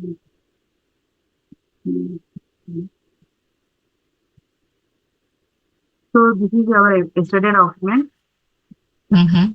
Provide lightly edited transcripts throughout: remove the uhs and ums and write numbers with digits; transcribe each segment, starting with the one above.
Mm, mm, mm. So this is our yesterday document. Mm-hmm.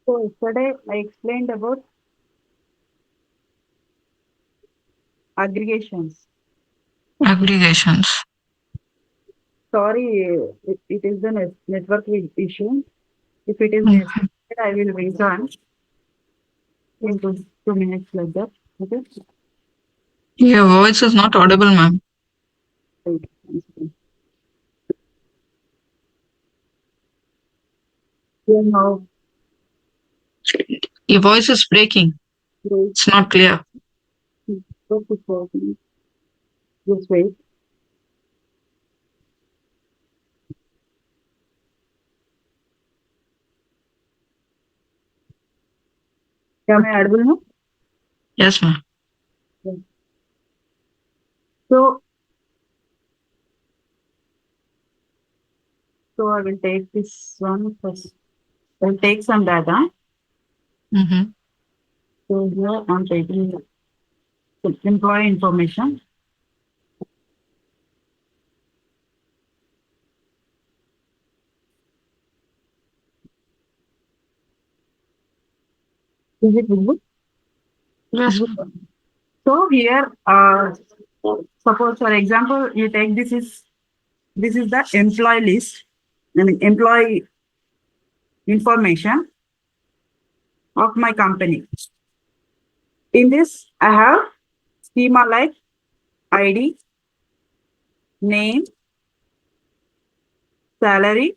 So yesterday I explained about aggregations. Aggregations. Sorry, it is the network issue. If it is Mhm. necessary, I will rejoin in 2 minutes like that. Okay. Your voice is not audible, ma'am. Wait, one second. Yeah, now, Your voice is breaking. wait, It's not clear. just before, just wait. Am I audible now? Yes, ma'am. Yeah. So, so I will take this one first. I will take some data. Mm-hmm. So here I'm taking the employee information. Is it visible? Yes, ma'am. Visible. So here, suppose for example, you take this is the employee list. I mean employee information of my company. In this, I have schema like ID, name, salary,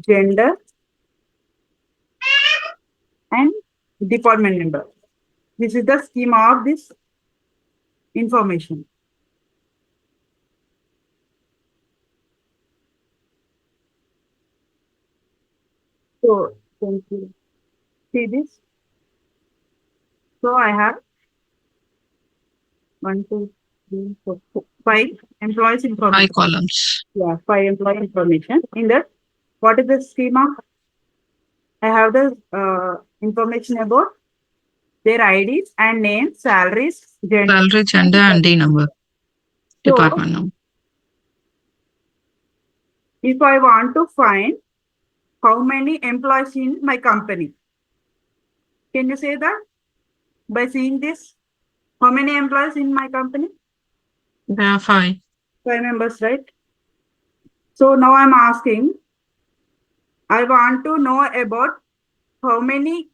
gender, and department number. This is the schema of this information. So, can you see this? So I have one, two, three, five employees Five information. columns. Yeah, five employee information in that. What is the schema? I have the information about their IDs and names, salaries, gender. Salary, gender, and D number. So Department number. if I want to find how many employees in my company, can you say that by seeing this? How many employees in my company? There are 5. 5 members, right? So now I'm asking, I want to know about how many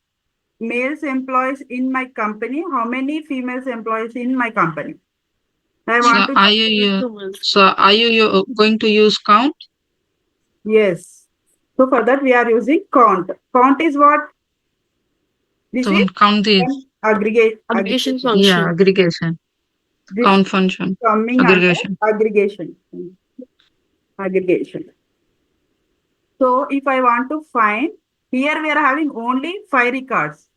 males employees in my company, how many females employees in my company. I So want to are you going to use count? yes. So for that we are using count. Count is what? This is Don't count the an aggregate Aggregation aggregation. yeah function. aggregation. This Count function. coming under Aggregation. aggregation. Aggregation. So if I want to find, here we are having only 5 records.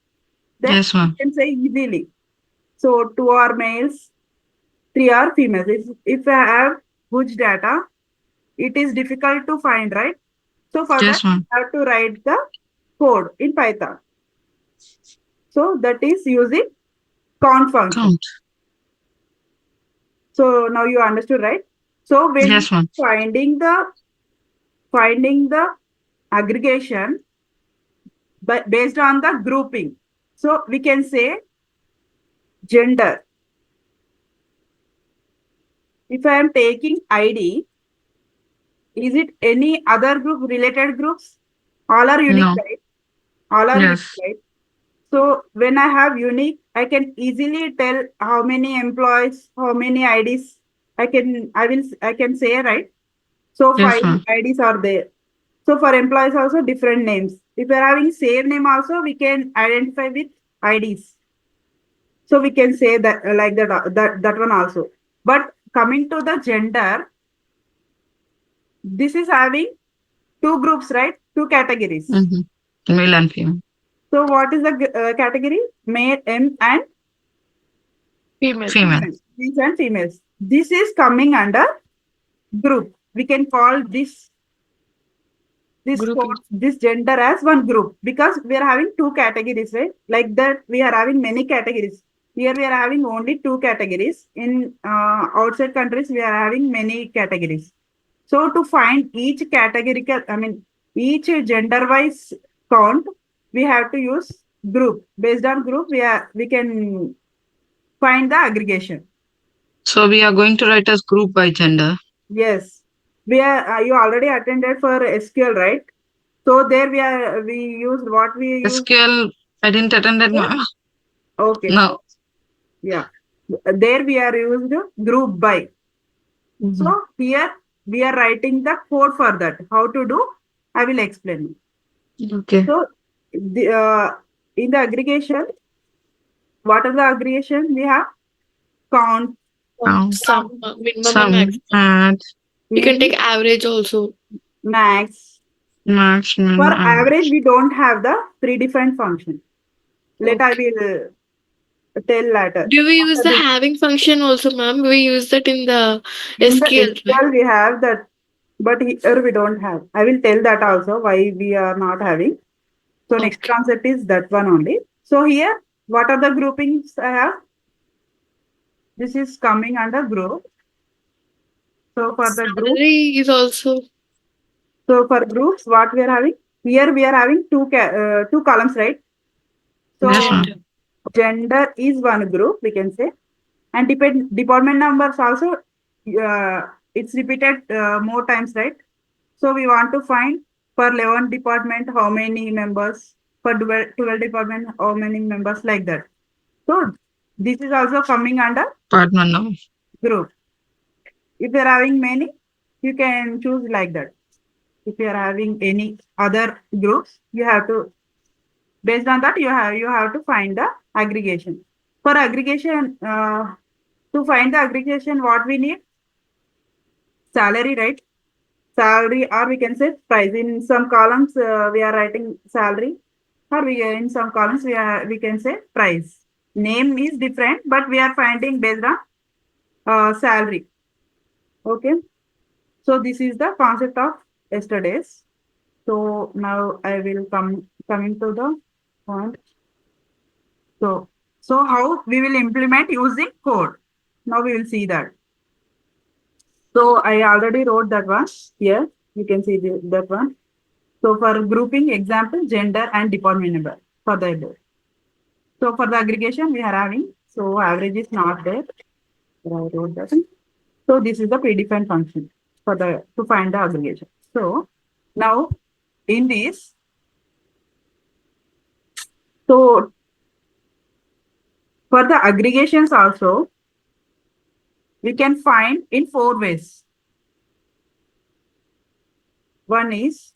Then Yes, you ma'am. can say easily. So 2 are males, 3 are females. If I have huge data, it is difficult to find, right? So for that, Yes, ma'am. I have to write the code in Python. So that is using count function. Count. So now you understood, right? So when Yes, ma'am. finding the aggregation but based on the grouping. So we can say gender. If I am taking ID, is it any other group related groups? All are unique, No. right? All are unique, Yes. right? So when I have unique, I can easily tell how many employees, how many IDs I can say, right? So Yes, 5 IDs are there. So for employees also different names. If we're having same name also, we can identify with IDs. So we can say that like that one also. But coming to the gender, this is having two groups, right? Two categories. Mm-hmm. Male and female. So what is the category? Male, M and Female. Female. female. Males and females. This is coming under group. We can call Grouping. this gender as one group because we are having two categories, right? Like that, we are having many categories. Here we are having only two categories. In outside countries, we are having many categories. So to find each categorical, I mean, each gender-wise count, we have to use group. Based on group, we can find the aggregation. So we are going to write as group by gender. Yes, we are. You already attended for SQL, right? So there we used what we used. SQL, I didn't attend that, ma'am. Okay, No. yeah. There we are used group by. Mm-hmm. So here we are writing the code for that. How to do? I will explain. Okay. So in the aggregation, what are the aggregation we have? Count, Some minimum and Some maximum. add You can min, take average also. max. maximum For and average, we don't have the predefined function. Let I Okay. will tell later. Do we use After the this, having function also, ma'am? We use that in the in the SQL, right? SQL we have that, but here we don't have. I will tell that also why we are not having. So next Okay. concept is that one only. So here, what are the groupings I have? This is coming under group. So for the group, Salary is also so for groups, what we are having? Here we are having two columns, right? yes, So ma'am. gender. gender is one group, we can say. And department numbers also, it's repeated more times, right? So we want to find for 11 department, how many members, for 12 department, how many members, like that. So this is also coming under Partner number. group. If you're having many, you can choose like that. If you're having any other groups, you have to, based on that, you have to find the aggregation. For aggregation, to find the aggregation, what we need? Salary, right? Salary, or we can say price. In some columns, we are writing salary, or in some columns we can say price. Name is different, but we are finding based on salary. Okay. So this is the concept of yesterday's. So now I will coming to the point. So how we will implement using code. Now we will see that. So I already wrote that one here. You can see that one. So for grouping, example, gender and department number for the above. So for the aggregation, we are having, so average is not there. So I wrote that. So this is the predefined function for the to find the aggregation. So now in this, so for the aggregations also, we can find in four ways. One is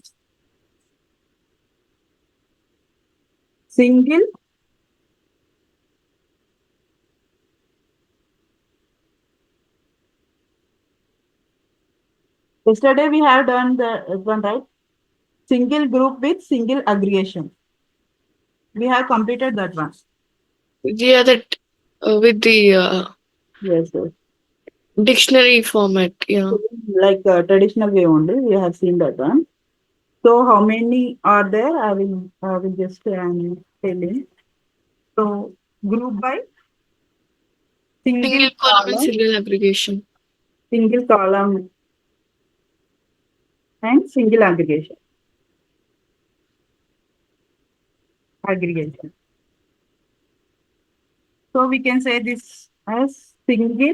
single, yesterday we have done the one, right? Single group with single aggregation. We have completed that one. Yeah, that with the Yes, yes. dictionary format. Yeah. Like traditional way only, we have seen that one. So how many are there? I will just telling. So group by Single column and single aggregation. single column and single aggregation. So we can say this as single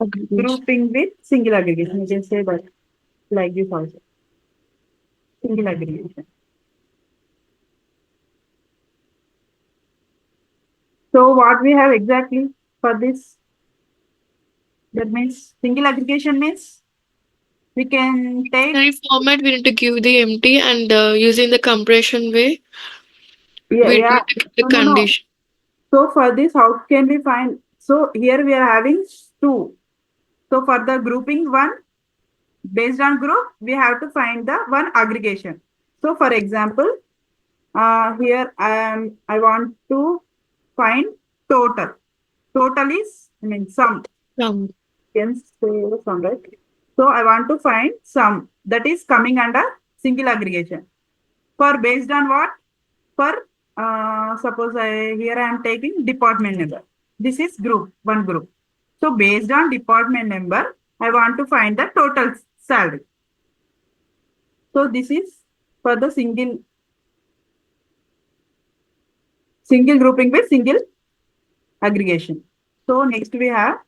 Aggregation. grouping with single aggregation. You can say that like this also. Single aggregation. So what we have exactly for this? That means single aggregation means we can take, Dictionary format, we need to give the empty, and using the compression way, yeah, we yeah. need to give the No, no, no. condition. So for this, how can we find? So here we are having two. So for the grouping one, based on group, we have to find the one aggregation. So for example, here I want to find total. Total is, I mean, sum. Sum. Can say the sum, right? So I want to find sum that is coming under single aggregation. For based on what? For suppose here I am taking department number. This is group, one group. So based on department number, I want to find the total salary. So this is for the single grouping with single aggregation. So next we have,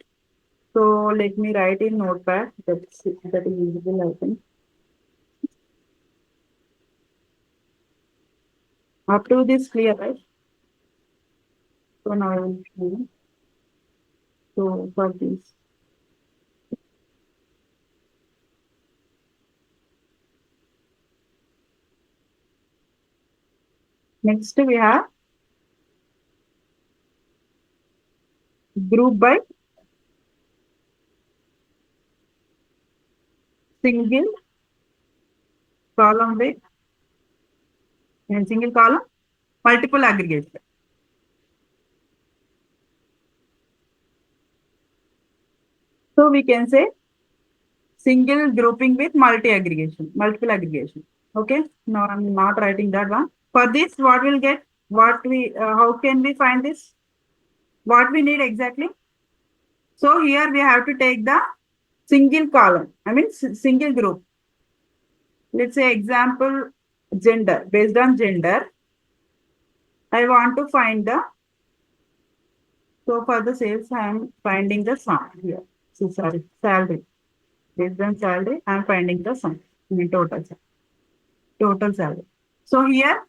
so let me write in notepad, that is visible I think. Up to this clear, right? So now I will show you. So for this. Next we have group by single column with and single column multiple aggregation. So we can say single grouping with multiple aggregation. Okay. Now I'm not writing that one. For this, what we'll get? What we? How can we find this? What we need exactly? So here we have to take the single column. I mean single group. Let's say example gender. Based on gender, I want to find the. So for the sales, I am finding the sum here. So sorry, salary. Based on salary, I am finding the sum. I mean total salary. So here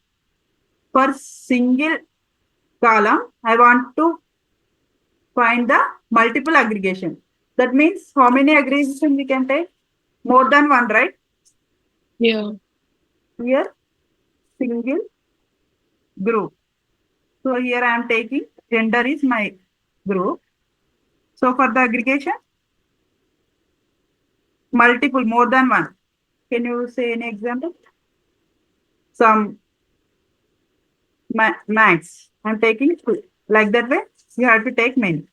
for single column, I want to find the multiple aggregation. That means how many aggregation we can take? More than one, right? Yeah. Here single group. So here I am taking gender is my group. So for the aggregation, multiple, more than one. Can you say any example? Some max. I'm taking two. Like that way, you have to take many.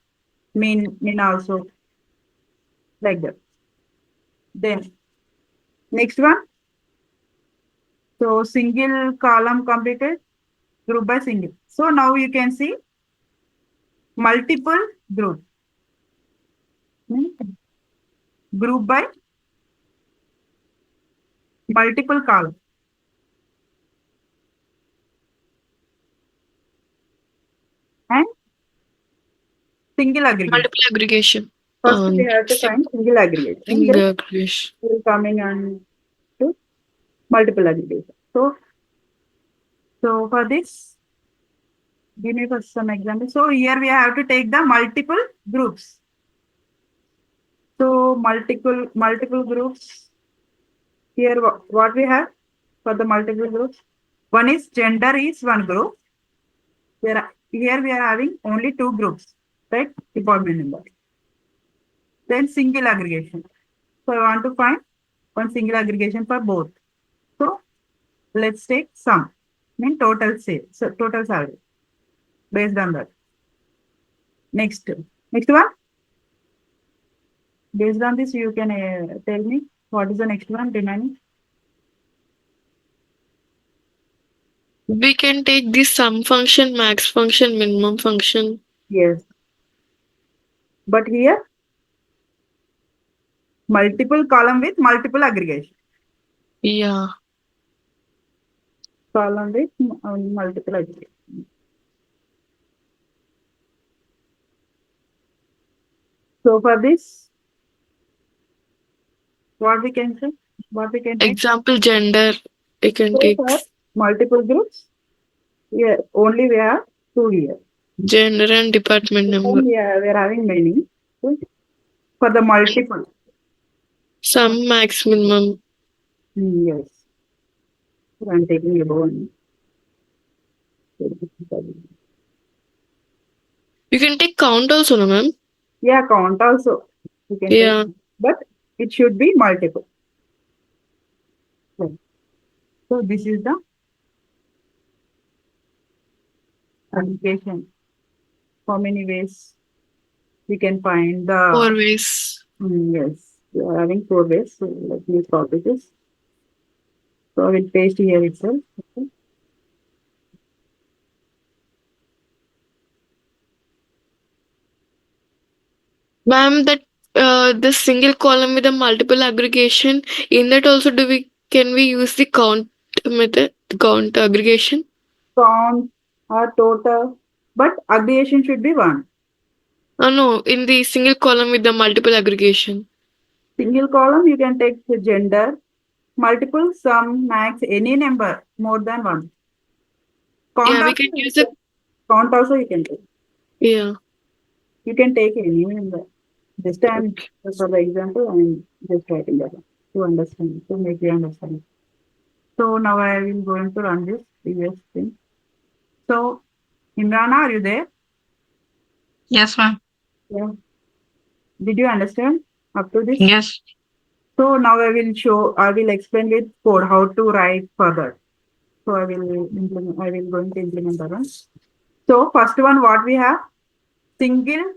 Mean also like that. Then next one, So single column completed, group by single. So now you can see multiple group. Group by multiple column and single aggregation. Multiple aggregation. First we have to Sim- find single aggregation, then single aggregation. we will coming on to multiple aggregation. So for this, give me first some example. So here we have to take the multiple groups. So multiple groups. Here what we have for the multiple groups? One is gender is one group. Here we are having only two groups, right? Department number. Then single aggregation. So I want to find one single aggregation for both. So let's take sum, mean total sale, so total salary based on that. Next one. Based on this, you can tell me what is the next one remaining. We can take this sum function, max function, minimum function. Yes, but here multiple column with multiple aggregation. Yeah. Column with multiple aggregation. So for this, what we can say, what we can take. Example gender. We can So take for multiple groups, yeah, only we have two here. gender and department number. We are having many. For the multiple, Sum, max, minimum. yes. So I'm taking above one. You can take count also, no, ma'am? Yeah, count also you can take, Yeah. but it should be multiple. Right. So this is the application. How many ways we can find the, Always. yes, we are having four ways. So let me copy this. So I will paste here itself. Okay. Ma'am, that the single column with a multiple aggregation, in that also can we use the count method, count aggregation? Count or total, but aggregation should be one. No, in the single column with the multiple aggregation. Single column, you can take the gender, multiple, sum, max, any number more than one. Count Yeah, we also, can use it. count also you can take. Yeah. You can take any number. This time, Okay. for the example, I'm just writing that to understand, to make you understand. So now I will going to run this previous thing. So, Imrana, are you there? Yes, ma'am. Yeah. Did you understand up to this? Yes. So now I will explain with code how to write further. So I will going to implement that one. So first one, what we have? Single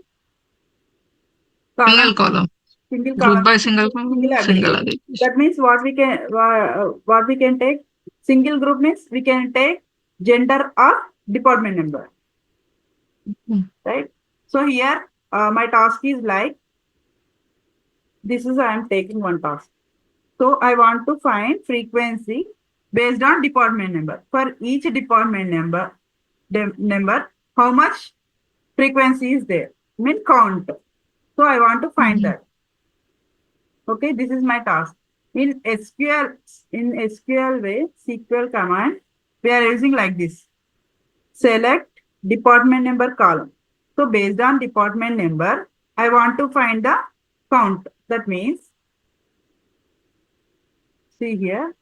column, Single column. single Group column, by single single column, single aggregate. aggregation. That means what we can take, single group means we can take gender or department number, Hmm. right? So here my task is like this is I am taking one task. So I want to find frequency based on department number. For each department number, how much frequency is there? Mean count. So I want to find Mhm. that. Okay, this is my task. In SQL way, SQL command, we are using like this. Select department number column. So based on department number, I want to find the count. That means, see here,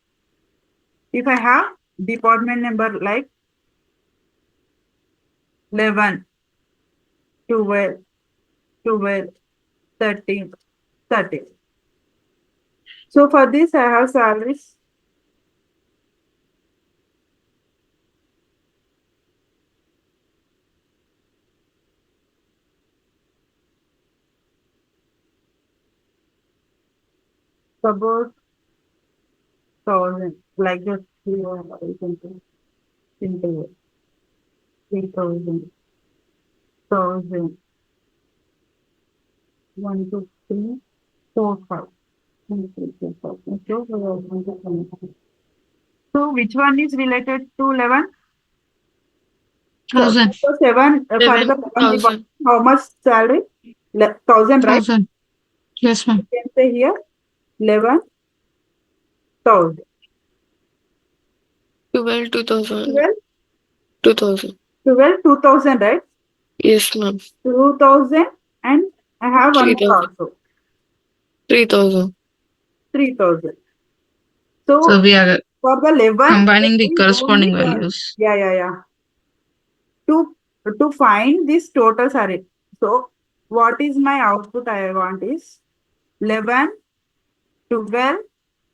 if I have department number like 11, 12, 12, 13, 13. So for this, I have salaries. Suppose 1,000, like this. into 3,000, 1,000, 1, 2, 3, 4, 5. 1, 2, 3, 4, 5. So, 1, so which one is related to 11? So, 1,000. so 7, for the 11 department, 11,000. how much salary? 1,000, right? 1,000. Yes, You ma'am. can say here 11,000. 12, 2000. 12, 2000. 12, 2,000, right? Yes, ma'am. 2,000, and I have one more 3,000. also, 3,000. 3,000. So So we are for the 11, combining the we only corresponding one. values. Yeah, yeah, yeah. To find this total salary. So what is my output I want is 11, 12,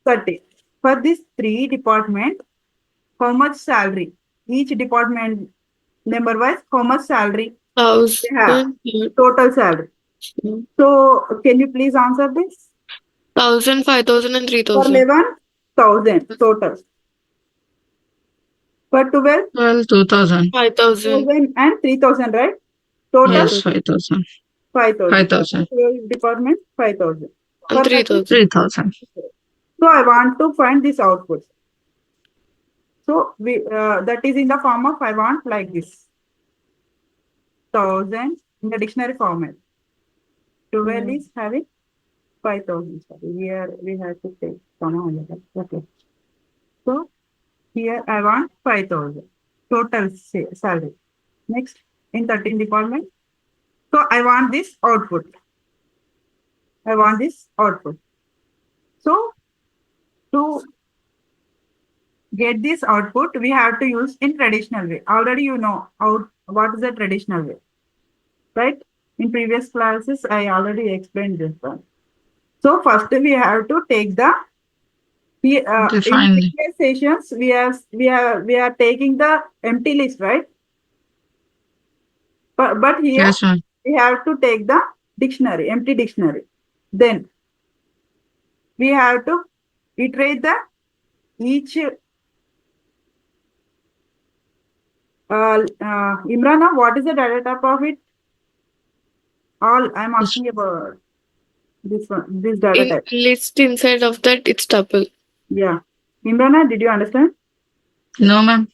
30. For this three department, how much salary? Each department number wise, how much salary they have? 1,000. Total salary. So can you please answer this? 1,000, 5,000, and For 3,000. 11,000 total. For 12, 12, 2,000. 5,000. 1,000 and 3,000, right? Total Yes, 5,000. 5,000. 5,000. For 5,000. 12 department, 5,000. And For 3,000. 3,000. so I want to find this output. So we that is in the form of I want like this 1,000 in the dictionary format. 12 is having 5,000. Sorry, here we have to take comma on that. Okay. So here I want 5,000 total salary. Next in 13 department. So I want this output. I want this output. So to get this output, we have to use in traditional way. Already you know what is the traditional way, right? In previous classes, I already explained this one. So first we have to take the in Define. previous sessions we are taking the empty list, right? But here Yes, ma'am. we have to take the dictionary, empty dictionary. Then we have to iterate the each Imrana, what is the data type of it? All I'm Yes. asking about this one, this data In type. list inside of that, it's tuple. Yeah. Imrana, did you understand? No, ma'am.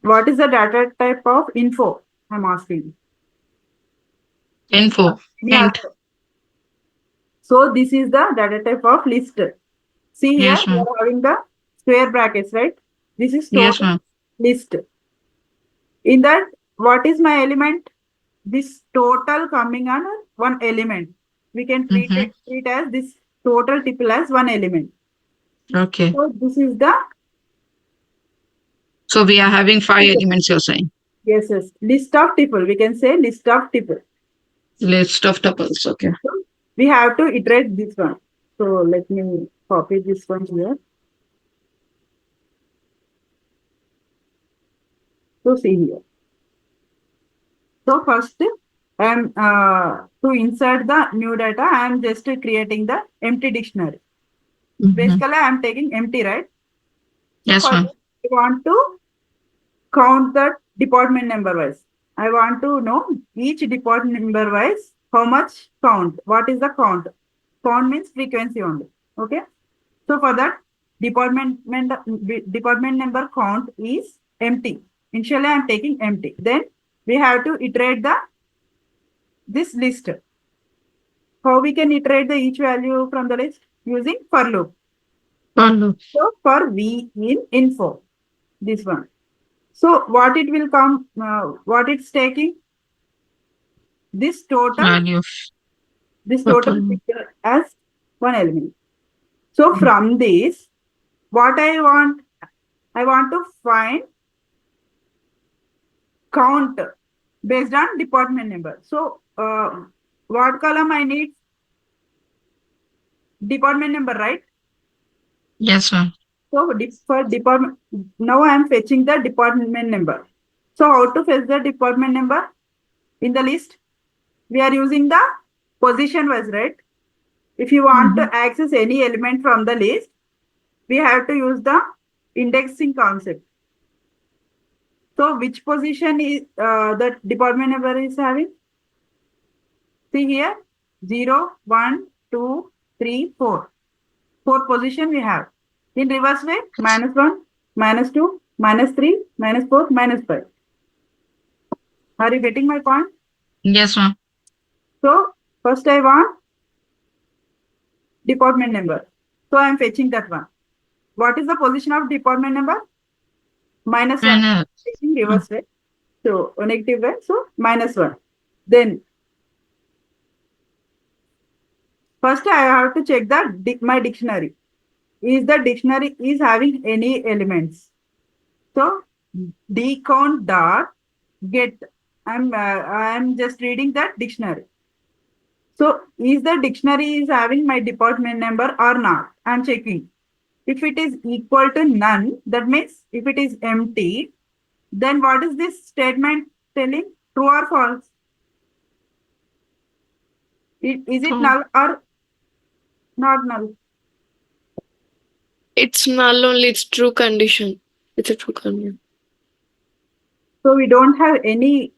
What is the data type of info? I'm asking. Info. Any Int. answer? So this is the data type of list. See here, Yes, we ma'am. are having the square brackets, right? This is Yes, total ma'am. list. In that, what is my element? This total coming on one element. We can Mm-hmm. treat as this total tuple as one element. Okay. So this is the So we are having 5 elements, you're saying. yes, list of tuple. We can say list of tuple. List of tuples. Okay. So we have to iterate this one. So let me copy this one here. So see here. So first, I'm to insert the new data. I am just creating the empty dictionary. Mm-hmm. Basically, I am taking empty, right? So Yes, first, ma'am. I want to count the department number wise. I want to know each department number wise how much count. What is the count? Count means frequency only. Okay. So for that, department number count is empty. Initially, I am taking empty. Then we have to iterate the this list. How we can iterate the each value from the list? Using for loop. Follow. So for v in info, this one. So what it will come, what it's taking? This total, Value of this total total. picture as one element. So from this, what I want to find count based on department number. So what column I need? Department number, right? Yes, ma'am. So for department, now I am fetching the department number. So how to fetch the department number in the list? We are using the position wise, right? If you want Mm-hmm. to access any element from the list, we have to use the indexing concept. So which position is that department number is having? See here, 0, 1, 2, 3, 4. 4 position we have. In reverse way, -1, -2, -3, -4, -5. Are you getting my point? Yes, ma'am. So first I want department number. So I am fetching that one. What is the position of department number? -1. Minus. Taking reverse way. So negative way. So -1. Then first I have to check my dictionary. Is the dictionary is having any elements? So decount dot get. I'm just reading that dictionary. So is the dictionary is having my department number or not? I'm checking. If it is equal to none, that means if it is empty, then what is this statement telling? True or false? Is it True. null or not null? It's null only. It's true condition. It's a true condition. So we don't have any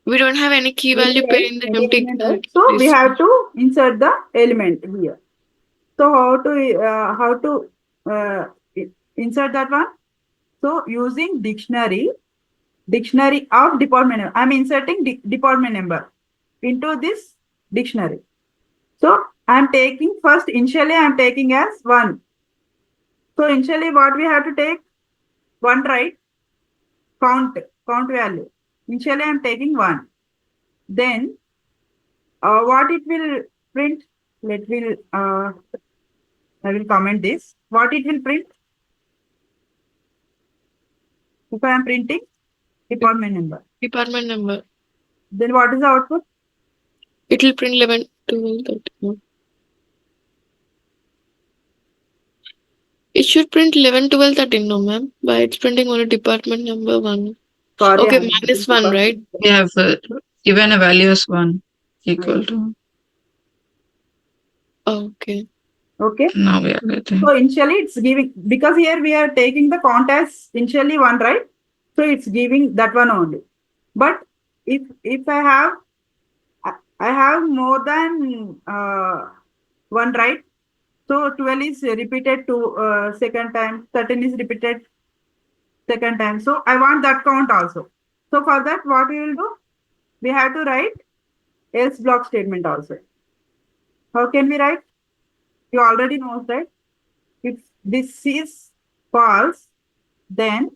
We don't have any key value pair in the any empty element, right? So we have to insert the element here. So how to uh, insert that one? So using dictionary of department number. I'm inserting department number into this dictionary. So I'm taking first initially I'm taking as 1. So initially what we have to take? 1, right? Count value. Initially I'm taking 1. Then what it will print? I will comment this. What it will print? If I am printing department number. department number. Then what is the output? It will print 11, 12, 13. It should print 11, 12, 13, no, ma'am. But it's printing only department number 1. Sorry, Okay, I'm -1, right? We have given a value as 1 equal to. Okay. Okay. Now we are getting. So initially it's giving, because here we are taking the count as initially 1, right? So it's giving that one only. But if I have more than 1, right? So 12 is repeated to second time, 13 is repeated second time. So I want that count also. So for that, what we will do? We have to write else block statement also. How can we write? You already know, right? If this is false, then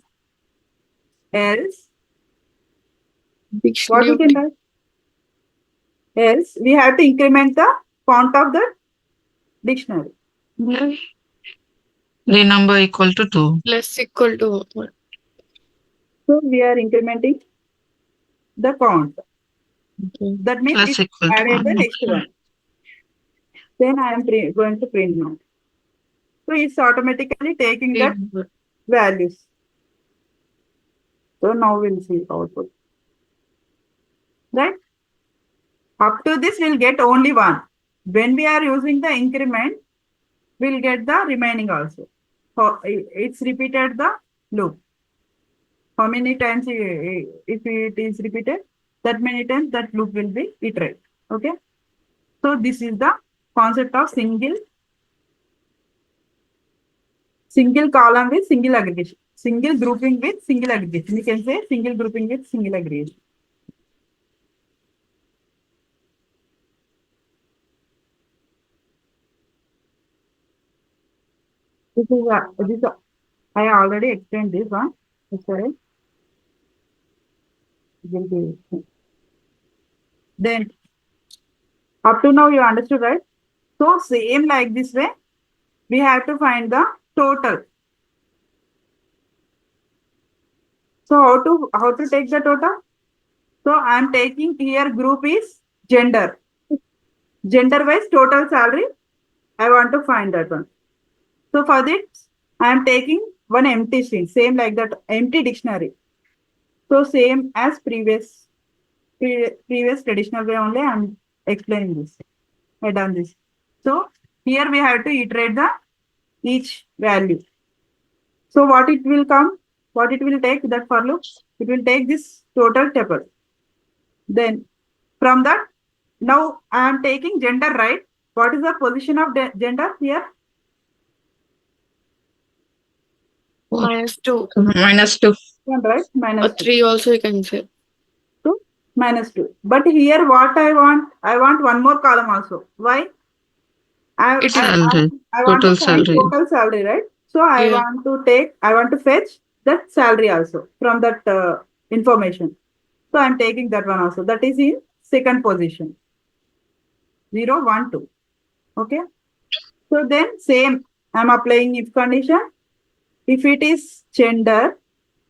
else what we can write? Else we have to increment the count of the dictionary. The number equal to 2. Less equal to 1. So we are incrementing the count. Okay. That means Plus it's equal to added the 1. next one. Then I am going to print now. So it's automatically taking that values. So now we'll see output. Right? Up to this, we'll get only 1. When we are using the increment, we'll get the remaining also. So it's repeated the loop. How many times if it is repeated, that many times that loop will be iterated. Okay. So this is the concept of single column with single aggregation, single grouping with single aggregation. We can say single grouping with single aggregation. This I already explained this one. Sorry. Then up to now you understood, right? So same like this way, we have to find the total. So how to take the total? So I'm taking here group is gender. Gender wise total salary. I want to find that one. So for this, I'm taking one empty string, same like that empty dictionary. So same as previous traditional way only I'm explaining this. I done this. So here we have to iterate the each value. So what it will come? What it will take that for loop? It will take this total tuple. Then from that, now I am taking gender, right? What is the position of gender here? -2 -2. One, right? or Minus 2. 3 also you can say. 2 minus 2. But here what I want one more column also. Why? I, It I, is I, Salary. I want to Total find salary. total salary, right? So yeah. I want to fetch that salary also from that information. So I'm taking that one also. That is in second position. 0, 1, 2. Okay. So then same, I'm applying if condition. If it is gender,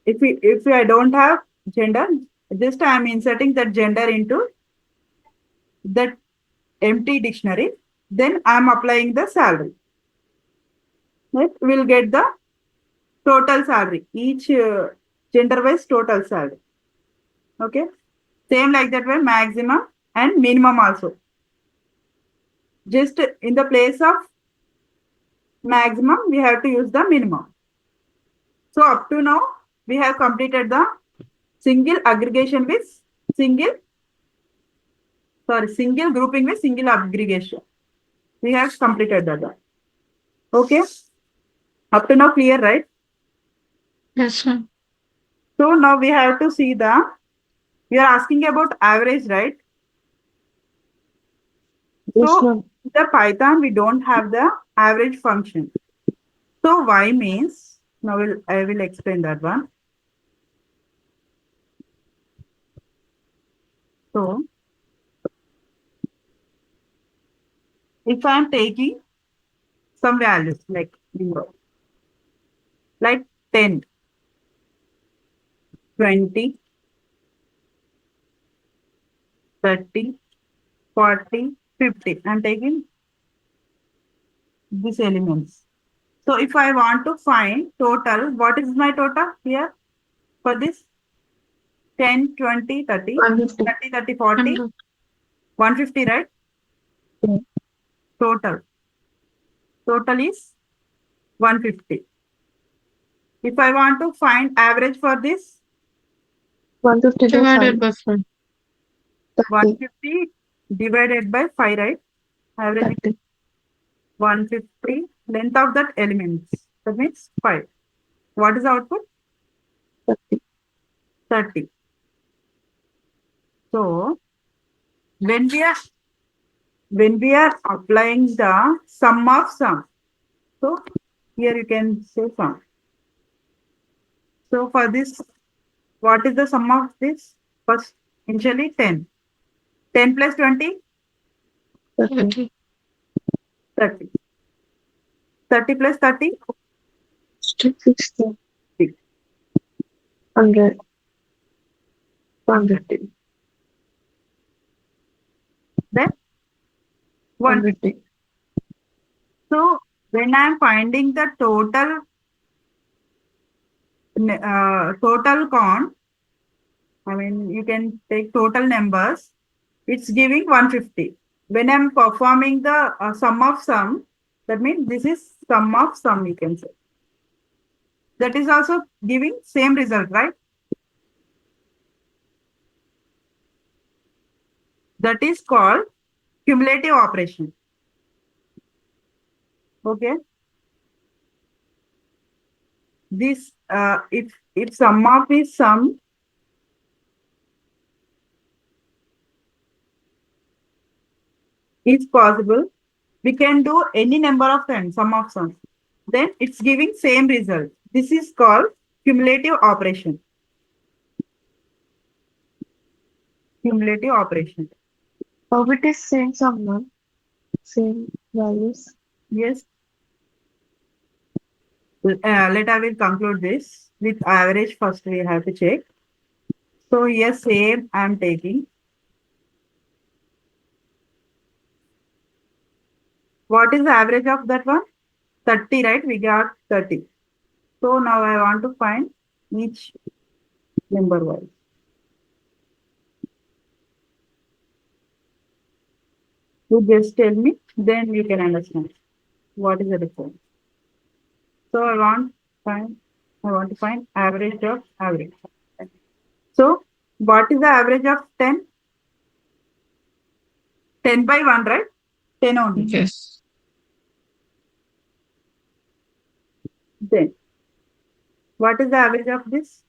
if I don't have gender, just I'm inserting that gender into that empty dictionary. Then I'm applying the salary. Right? We'll get the total salary. Each gender wise total salary. Okay. Same like that way, maximum and minimum also. Just in the place of maximum, we have to use the minimum. So up to now, we have completed the single aggregation with single, single grouping with single aggregation. We have completed that one. Okay. Up to now, clear, right? Yes, ma'am. So now we have to see we are asking about average, right? Yes, So ma'am. the Python, we don't have the average function. So y means, now I will explain that one. So if I am taking some values like 0, like 10, 20, 30, 40, 50, I'm taking these elements. So if I want to find total, what is my total here for this 10, 20, 30, 150. 30, 30, 40, 100. 150, right? Yeah. Total. Total is 150. If I want to find average for this, 150 by Divided 5. by 5. 30. 150 divided by 5, right? Average is 30. 150, length of that elements. That means 5. What is the output? 30. 30. So when we are applying the sum of sum, so here you can say sum. So for this, what is the sum of this? First, initially 10. 10 plus 20, 30. 30. 30. 30 plus 30, 60. 100. 150. then 1. 150. So when I'm finding the total count, I mean, you can take total numbers, it's giving 150. When I'm performing the sum of sum, that means this is sum of sum, you can say. That is also giving same result, right? That is called cumulative operation. Okay. This, if sum of is sum, is possible, we can do any number of times, sum of sums. Then it's giving same result. This is called cumulative operation. Cumulative operation. How it is same sum, ma'am? Same values. Yes. Let I will conclude this with average first. We have to check. So yes, same I am taking. What is the average of that one? 30, right? We got 30. So now I want to find each number wise. You just tell me, then you can understand what is the difference. So I want find I want to find average of average. So, what is the average of 10? 10 by 1, right? 10 only. Yes. Then, what is the average of this?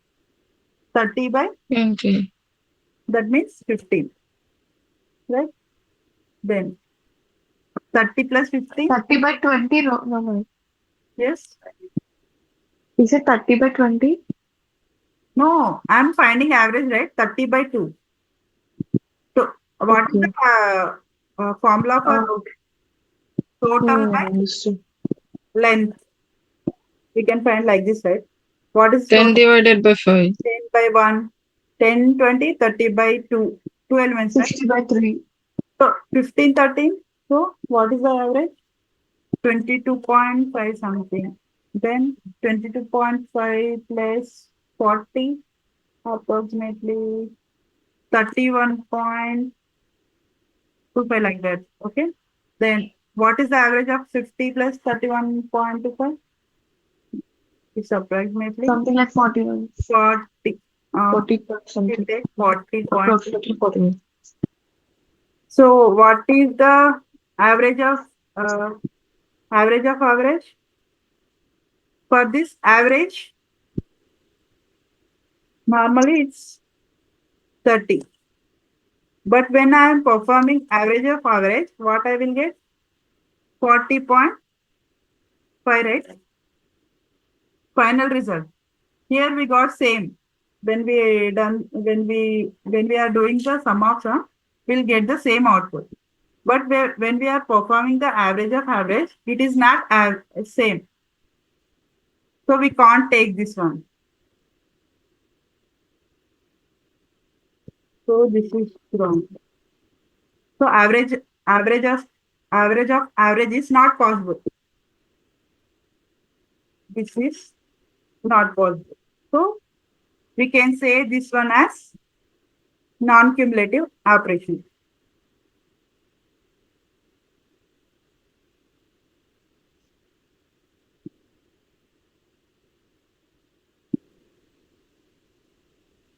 30 by, 20. that means 15, right? Then, 30 plus 15, 30 by 20? No, no, no. yes. Is it 30 by 20? No, I'm finding average, right? 30 by 2. So, what is Okay. the formula for Okay. total by Understood. length? We can find like this, right? What is 10 total? divided by 5. 10 by 1, 10, 20, 30 by 2. 2 elements, right? 60 by 3. So 15, 13. So what is the average? 22.5 something. Then 22.5 plus 40, approximately 31.25 like that. Okay. Then what is the average of 50 plus 31.25? It's approximately Something like 41. 40. 40 We something. take 40 point. Approximately 41. So what is the average of uh, average? For this average, normally it's 30. But when I am performing average of average, what I will get? 40.5, right? Final result. Here we got same. When we are doing the sum of sum, we'll get the same output. But when we are performing the average of average, it is not same. So we can't take this one. So this is wrong. So average of average is not possible. This is not possible. So we can say this one as non-cumulative operation.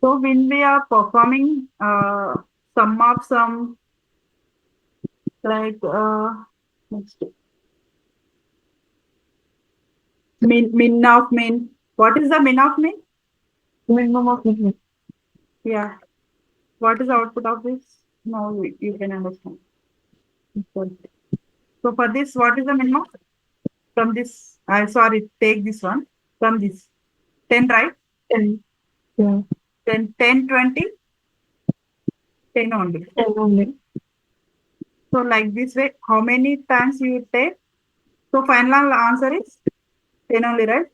So when we are performing sum of sum, like next min of min. What is the min of min? Minimum of minimum. Yeah. What is the output of this? No, you can understand. So for this, what is the minimum? From this, I sorry, take this one. From this, 10, right? 10. Yeah. Then 10, 20, 10 only. 10 only. So like this way, how many times you take? So final answer is 10 only, right?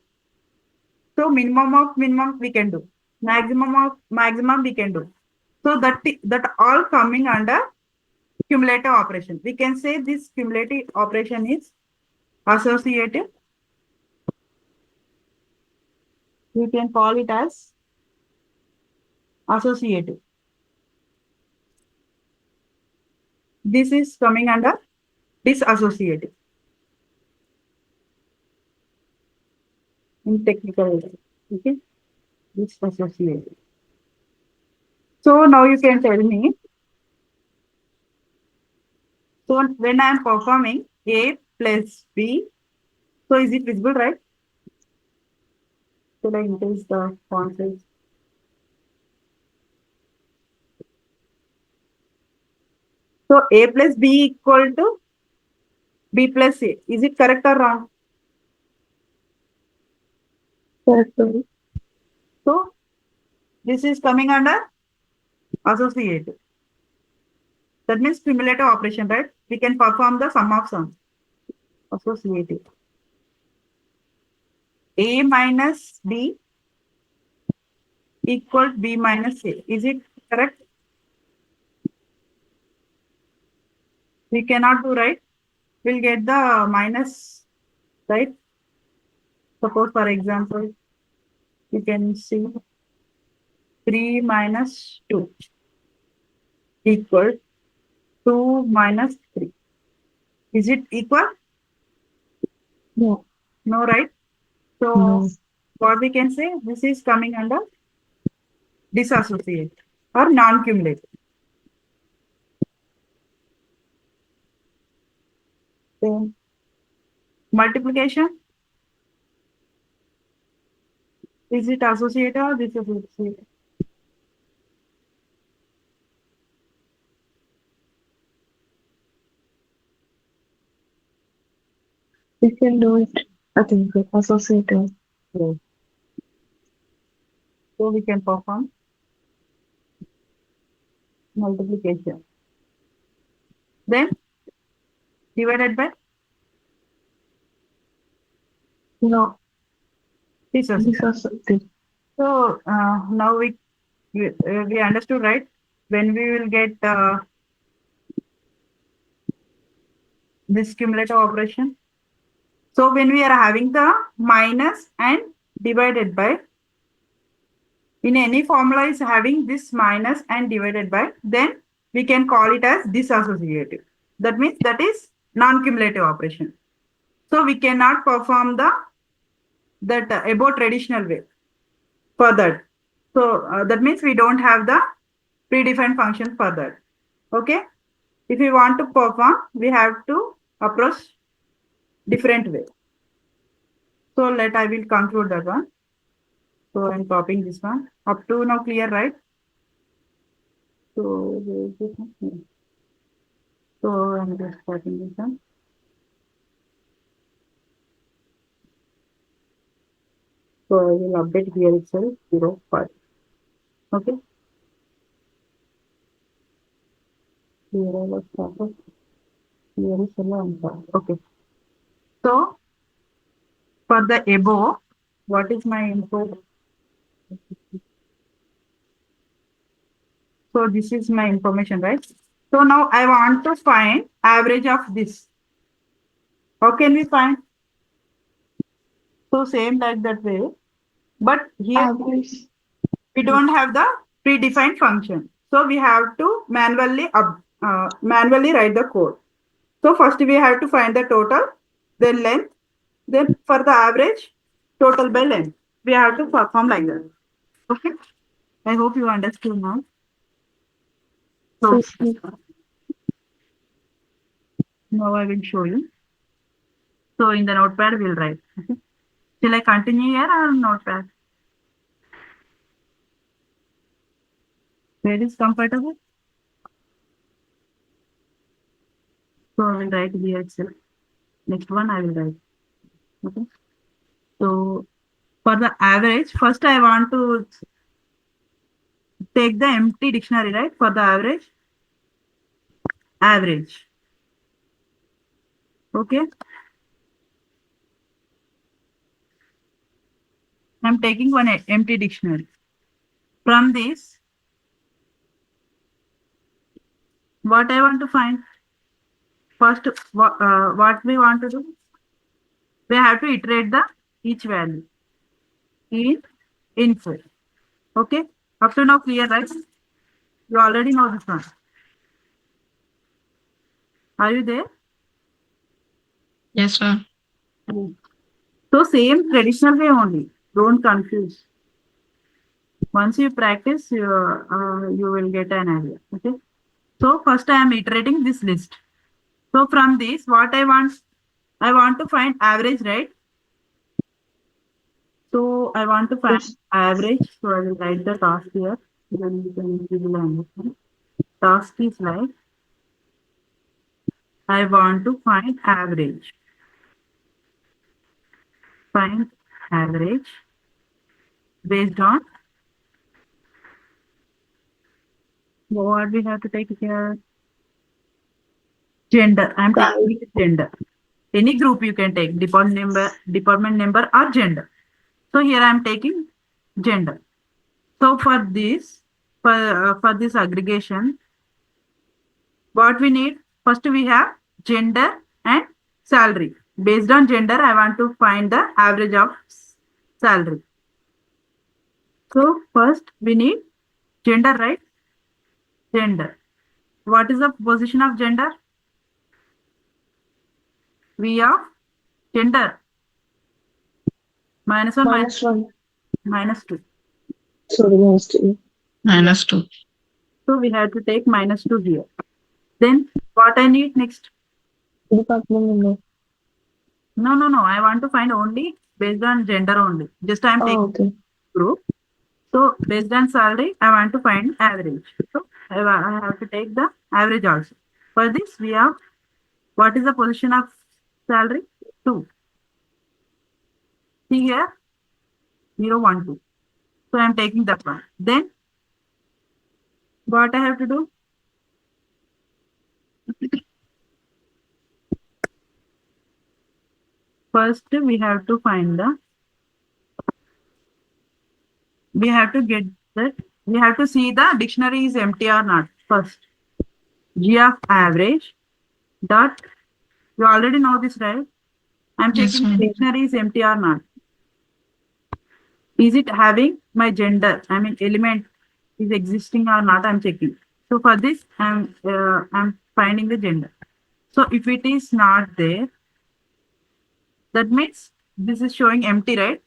So minimum of minimum we can do. Maximum of maximum we can do. So that all coming under cumulative operation. We can say this cumulative operation is associative. We can call it as associative. This is coming under disassociative in technical way. Okay, disassociative. So now you can tell me. So when I am performing A plus B, so is it visible, right? Should I increase the font size? So A plus B equal to B plus A. Is it correct or wrong? Correct. So this is coming under associative. That means cumulative operation, right? We can perform the sum of sums. Associative. A minus B equals B minus A. Is it correct? We cannot do, right? We'll get the minus, right? Suppose, for example, you can see 3 minus 2 equal 2 minus 3. Is it equal? No. No, right? So No. what we can say, this is coming under disassociate or non-cumulative. Then multiplication, is it associative or disassociative? We can do it, I think, associative. So we can perform multiplication. Then divided by No, disassociative. dissociative. So now we understood, right? When we will get this cumulative operation. So when we are having the minus and divided by, in any formula is having this minus and divided by, then we can call it as disassociative. That means that is non-cumulative operation. So we cannot perform that above traditional way for that. So that means we don't have the predefined function for that. Okay. If we want to perform, we have to approach different way. So I will conclude that one. So I'm copying this one. Up to now clear, right? So I'm just copying this one. So I will update here itself 0.5. Okay. Here I will start. Here is answer. Okay. So for the above, what is my input? So this is my information, right? So now I want to find average of this. How can we find? So same like that way. But here Average. we don't have the predefined function. So we have to manually write the code. So first we have to find the total, then length, then for the average, total by length. We have to perform like that. Okay. I hope you understood now. So now I will show you. So in the notepad we'll write. Okay. Shall I continue here or notepad? Where is comfortable? So I will write here itself. Next one I will write. Okay. So for the average, first I want to take the empty dictionary, right? For the average. Average. Okay. I'm taking one empty dictionary. From this, what I want to find? First, what we want to do? We have to iterate the each value in info. Okay. Up to now clear, right? You already know this one. Are you there? Yes, sir. So same traditional way only. Don't confuse. Once you practice, you will get an idea. Okay. So first I am iterating this list. So from this, what I want to find average, right? So I want to find average. So I will write the task here. Then you can easily understand. Task is like I want to find average. Find average based on what we have to take here. Gender. I'm taking gender. Any group you can take, department number or gender. So here I am taking gender. So for this aggregation, what we need, first we have gender and salary. Based on gender, I want to find the average of salary. So first we need gender, right? Gender. What is the position of gender? V of gender. Minus 1, Minus 1. minus 2. Sorry, minus 2. -2. So we have to take minus 2 here. Then what I need next? Department number. No. I want to find only based on gender only. Just I am taking Oh, okay. group. So based on salary, I want to find average. So I have to take the average also. For this, we have what is the position of salary? 2. See here, 0, 1, 2. So I am taking that one. Then what I have to do? First, we have to find the, we have to get that, we have to see the dictionary is empty or not first. G of average dot, you already know this, right? I'm Yes, checking the ma'am. dictionary is empty or not. Is it having my gender? I mean, element is existing or not? I'm checking. So for this, I'm finding the gender. So if it is not there, that means this is showing empty, right?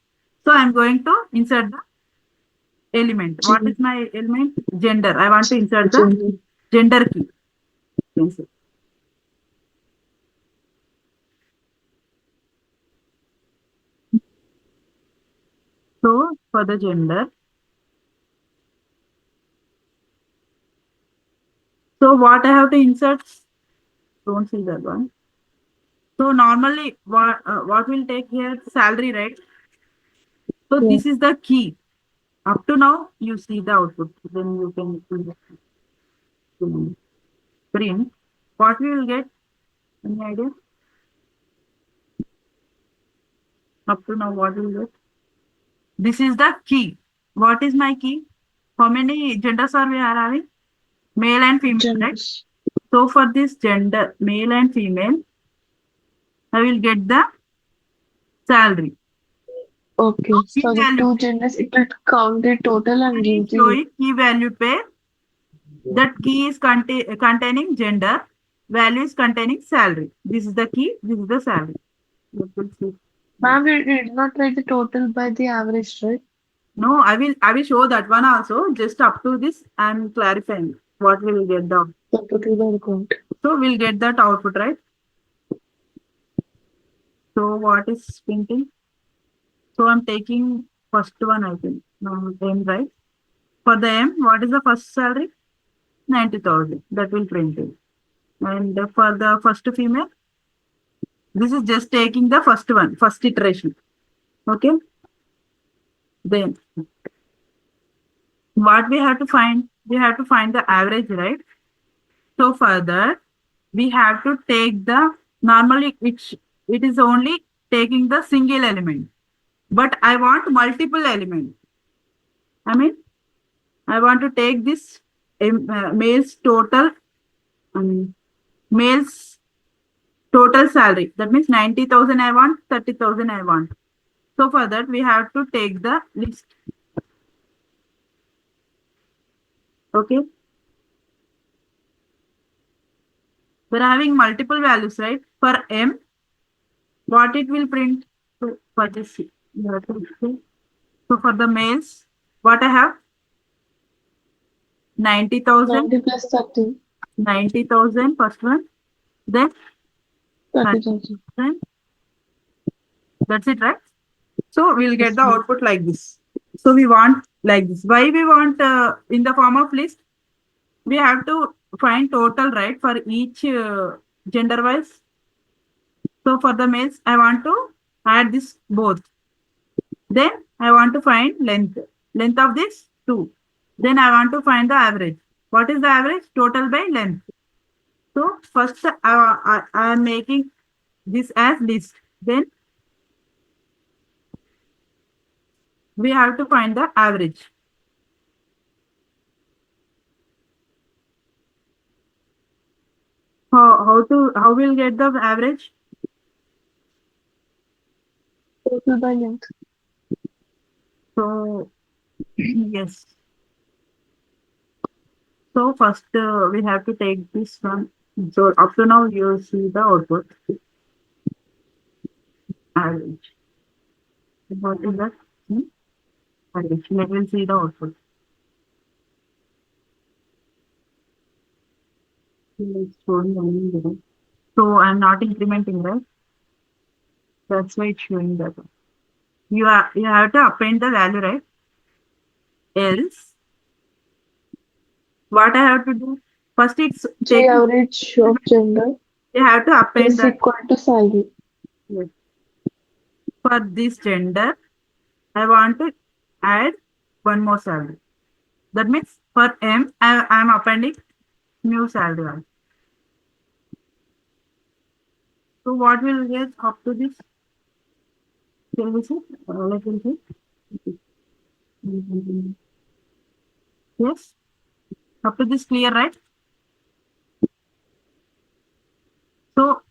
So I'm going to insert the element. What is my element? Gender. I want to insert the Gender. gender key. Insert. So for the gender, so what I have to insert? Don't see that one. So normally, what will take here? Salary, right? So Yeah. this is the key. Up to now, you see the output. Then you can print. What we will get? Any idea? Up to now, what we will get? This is the key. What is my key? How many genders are we are having? Male and female, right? Genders. So for this gender, male and female, I will get the salary. Okay. Key For the value two genders, it will count the total and pair give is the showing key value pair. That key is containing gender. Value is containing salary. This is the key. This is the salary. Let us see. ma'am, we did not write the total by the average, right? No, I will show that one also. Just up to this, I'm clarifying what we will get down. The total by the count. So we'll get that output, right? So what is printing? So I'm taking first one, I think. No, M, right? For the M, what is the first salary? 90,000. That will print it. And for the first female, this is just taking the first one, first iteration. Okay. Then what we have to find? We have to find the average, right? So further, we have to take the, normally it is only taking the single element, but I want multiple element. I mean, I want to take this male's total, male's total salary. That means 90,000 I want, 30,000 I want. So for that, we have to take the list. Okay. We're having multiple values, right? For M, what it will print? So for this, you have to see. So for the males, what I have? 90,000, 90 plus 30. 90,000 first one. Then 30,000. 30,000. That's it, right? So we'll get Yes, the ma'am. output like this. So we want like this. Why we want in the form of list? We have to find total, right, for each gender wise. So for the males, I want to add this both. Then I want to find length. Length of this 2. Then I want to find the average. What is the average? Total by length. So first I am making this as list. Then we have to find the average. How we'll get the average? Total by length. So yes. So first we have to take this one. So up to now you see the output average. What is that? Sorry, let me see the output. It's showing only zero. So I'm not incrementing, right? That's why it's showing that. You have to append the value, right? Else, what I have to do? First, it's G taking. average of gender You have to append is that. equal to salary. Yes. For this gender, I want to add one more salary. That means for M, I am appending new salary also. So what will get up to this? Shall we see? Let me see. Yes. Up to this clear, right? So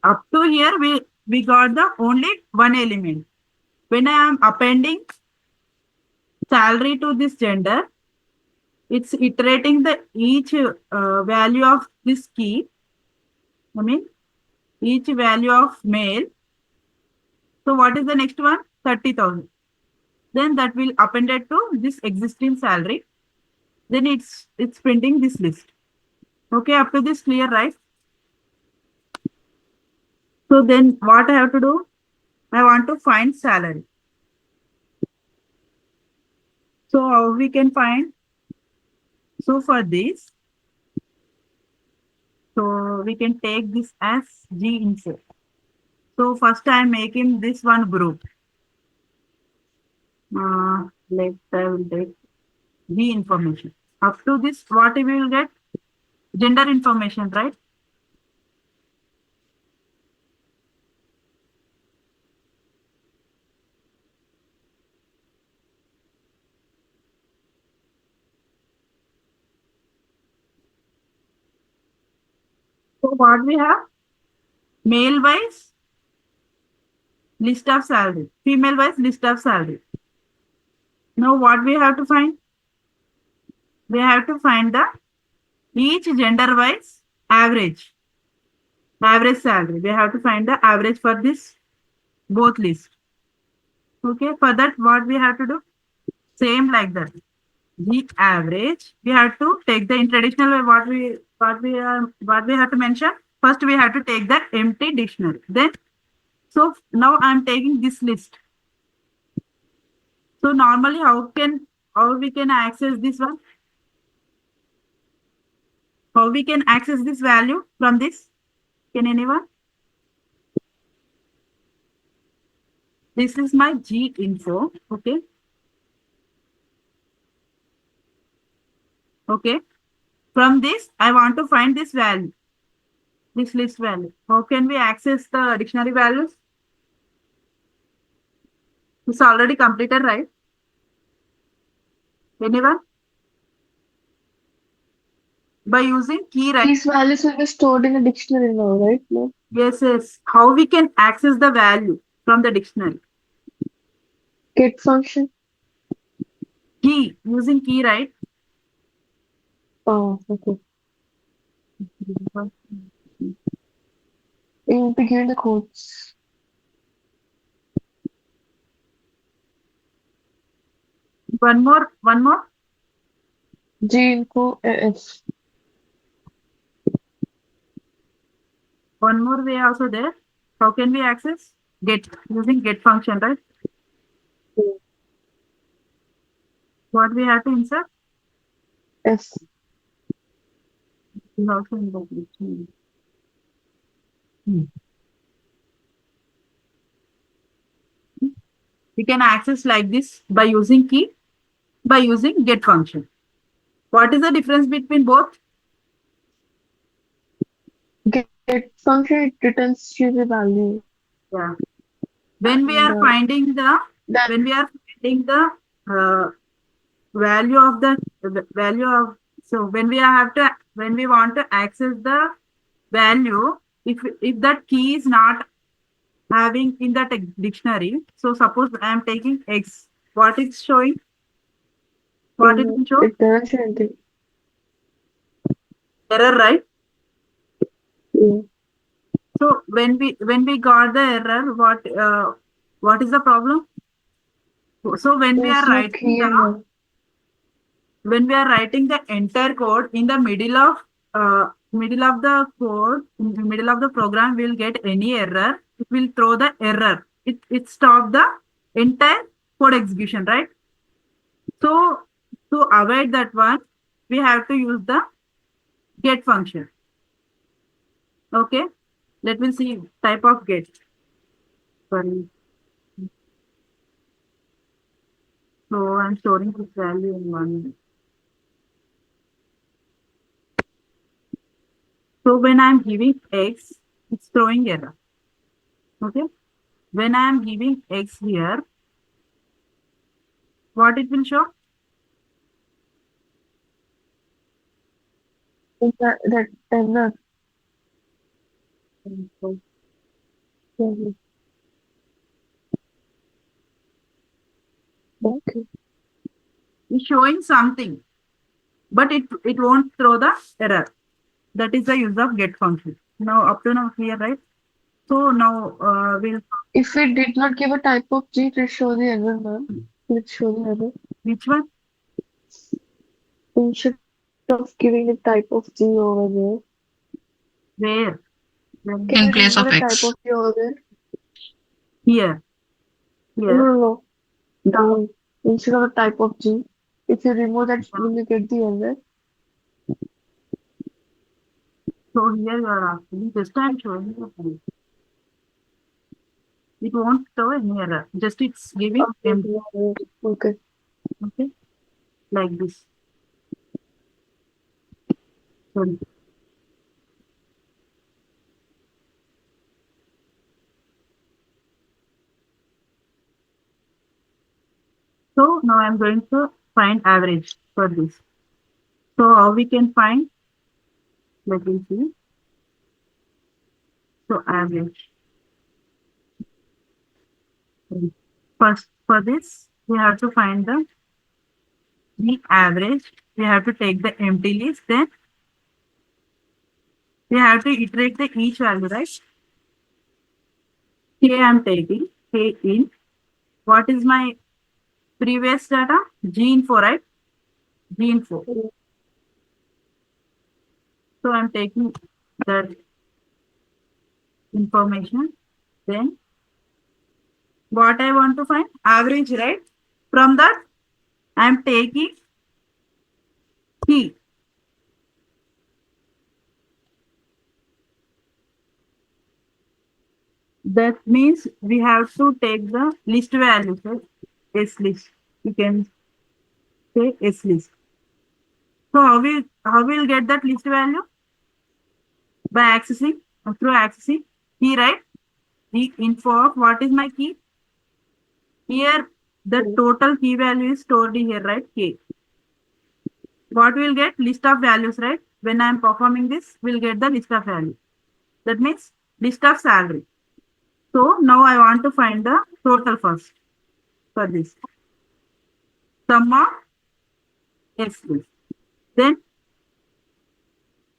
up to here, we got the only one element. When I am appending salary to this gender, it's iterating the each value of this key. I mean, each value of male. So what is the next one? 30,000. Then that will appended to this existing salary. Then it's printing this list. Okay, up to this clear, right? So then what I have to do? I want to find salary. So how we can find? So for this, so we can take this as G info. So first I am making this one group. Let I will take G information. Up to this, what we will get? Gender information, right? So what we have? Male wise list of salary, female wise list of salary. Now what we have to find? We have to find the each gender wise average salary. We have to find the average for this both list. Okay, for that what we have to do? Same like that. The average we have to take the in traditional way what we have to mention. First we have to take the empty dictionary. Then so now I'm taking this list. So normally how we can access this one? How we can access this value from this? Can anyone? This is my G info. Okay. Okay. From this, I want to find this value, this list value. How can we access the dictionary values? It's already completed, right? Anyone? By using key, right? These values will be stored in a dictionary now, right? No? Yes, yes. How we can access the value from the dictionary? Get function. Key, using key, right? Oh, okay. You begin the codes. One more. G info AS. One more way also there. How can we access? Get, using get function, right? What we have to insert? S. Is also in the dictionary. We can access like this by using key, by using get function. What is the difference between both? Get function, it returns you the value. Yeah. When we And are finding the that when we are finding the value of the value of so when we want to access the value, if that key is not having in that dictionary, so suppose I am taking X, what it's showing, what it will show? it doesn't show anything. Error, right? Yeah. So when we got the error, what is the problem? So when we are There's no writing key the in it. entire code in the middle of the program, we'll get any error. It will throw the error. It stop the entire code execution, right? So to avoid that one, we have to use the get function. Okay, let me see type of get. Sorry. So I'm storing this value in one. So when I'm giving x, it's throwing error. Okay. When I'm giving x here, what it will show? That error. Okay. It's showing something, but it won't throw the error. That is the use of get function. Now up to now clear, right? So now we'll If we did not give a type of G, it will show the error, ma'am. It show the error. which one? Instead of giving the type of G over there. Where? Can In you place remove of the type X. of G over there? Here. No, Here. no, no. Down. Instead of a type of G. If you remove that, will you get the error? So here you are asking. Just I'm showing you. It won't throw any error. Just it's giving Okay, empty. yeah, okay. Okay. Like this. Sorry. So now I'm going to find average for this. So how we can find? Let me see. So average. First for this, we have to find the average. We have to take the empty list. Then we have to iterate the each value, right? K I'm taking K in. What is my previous data? G info, right? G info. So I'm taking that information. Then what I want to find? Average, right? From that, I'm taking key. That means we have to take the list values, right? S list. You can say S list. So how we'll get that list value? By accessing through accessing key, right? The info of what is my key? Here the total key value is stored here, right? K. What we'll get? List of values, right? When I'm performing this, we'll get the list of value. That means list of salary. So now I want to find the total first for this. Sum of X list. Then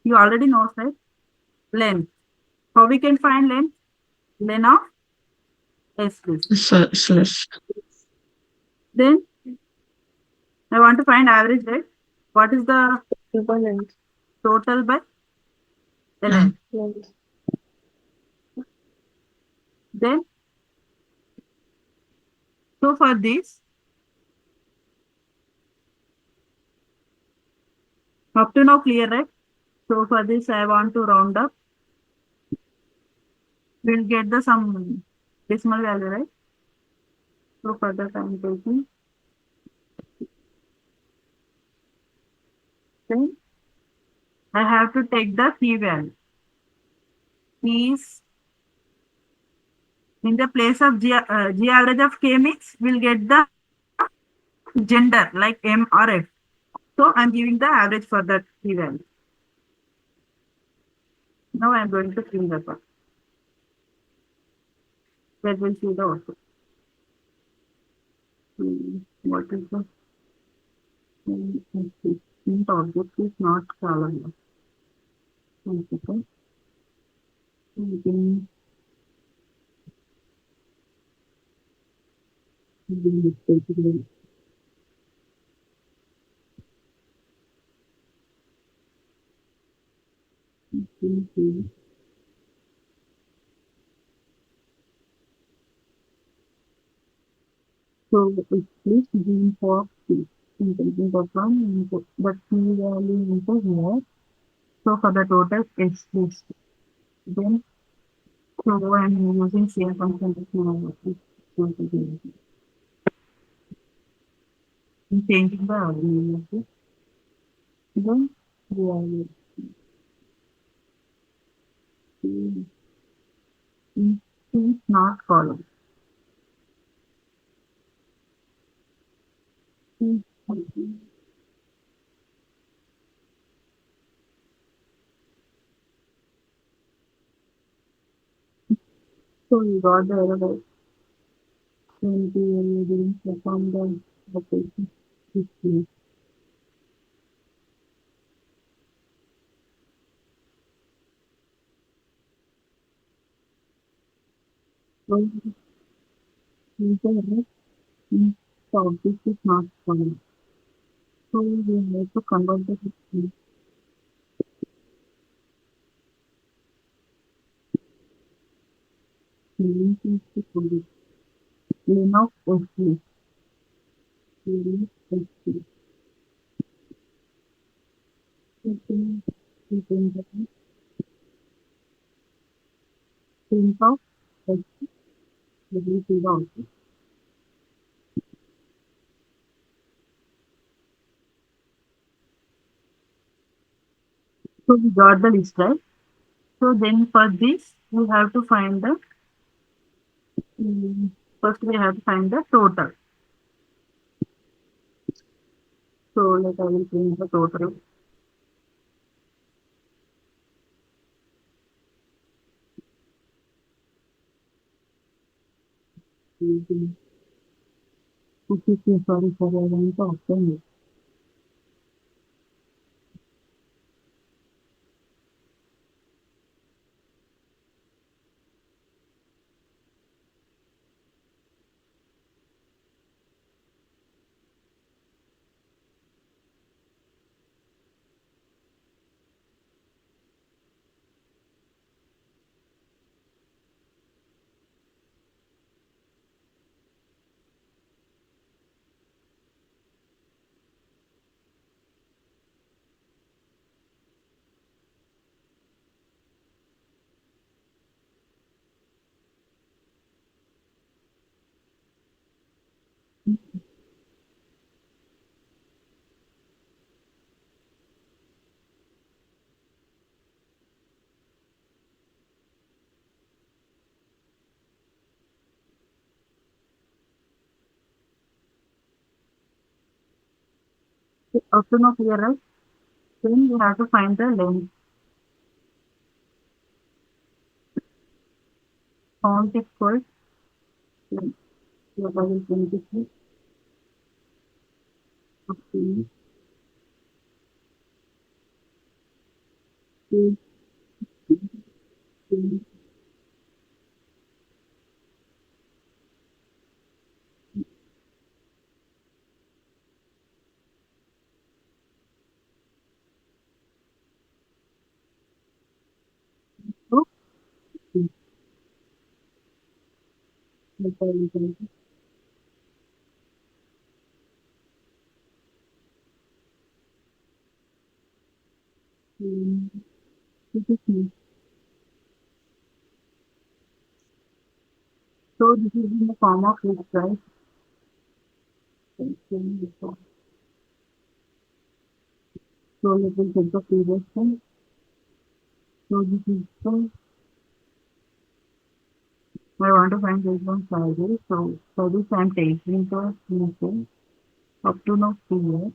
you already know, right? Length. How we can find length? Length of S list. List. Then I want to find average, right? What is the Equivalent. total by Mm. length? Length. Then so for this up to now clear, right? So for this I want to round up. We'll get the some decimal value, right? So for that I'm taking. Then I have to take the key value. Keys in the place of G average of K mix, we'll get the gender like M or F. So I'm giving the average for that key value. Now I'm going to fill that one. That will see the output. What is the object is not color. Okay. Basically, so it is being for C. Intelligent of one input, but C value into here. So for the total it's this. Then so I'm using same function to changing the argument of this. Then we are is not followed. So we got the error when we didn't perform the operation. So the error means the object is not followed. So we have to convert the meaning to follow. Lane of S3. Lane of S3. So then we can get lane of S3. We see the output. So we got the list, right? So then for this, we have to find the first we have to find the total. So like I will print the total. Using 52, sorry for I want to obtain it. So option of here, right? Then we have to find the length. Count equals length. So I will print it with 15, 2, 3, 4, 3. Like I will print it. This is me. So this is in the form of list, right? So let us take the previous one. So this is the I want to find this one Friday. So for this I'm taking the initial up to now 3 years.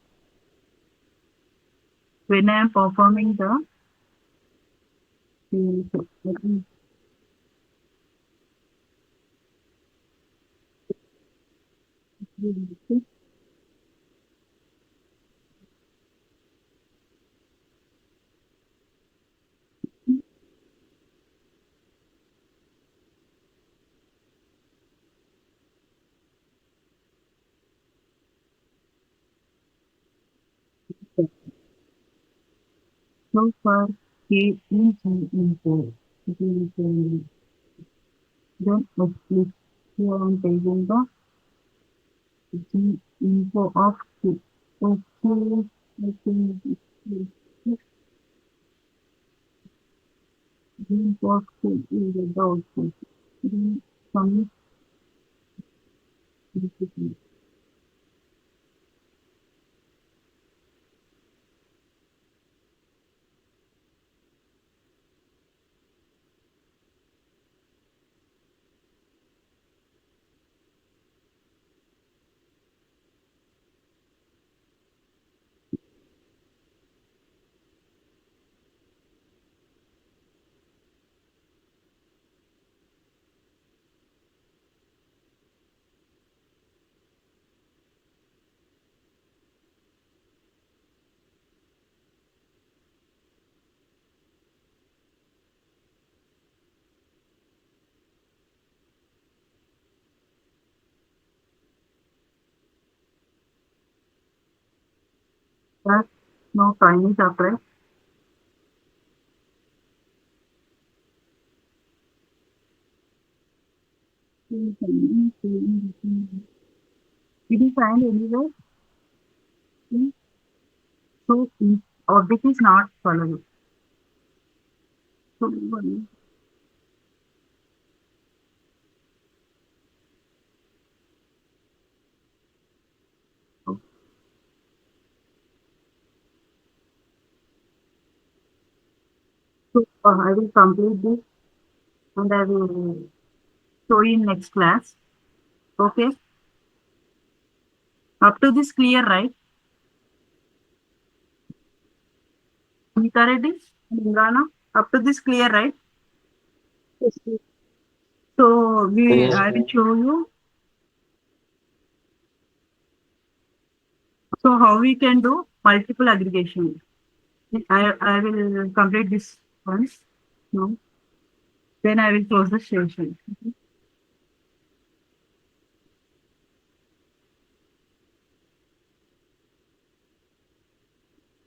When I am performing the let me do this. So for K in G info, it is then explicit here I'm taking the G info of K. Okay, okay, G info of K is the output. Then submit this. That's no time is up, right? Did you find anywhere? So object is not followed. So, I will complete this and I will show you in next class. Okay. Up to this clear, right? Nita Reddy and Imrana. Up to this clear, right? Yes, yes. So Yes, I will ma'am. show you. So how we can do multiple aggregation. I will complete this once. No. Then I will close the session.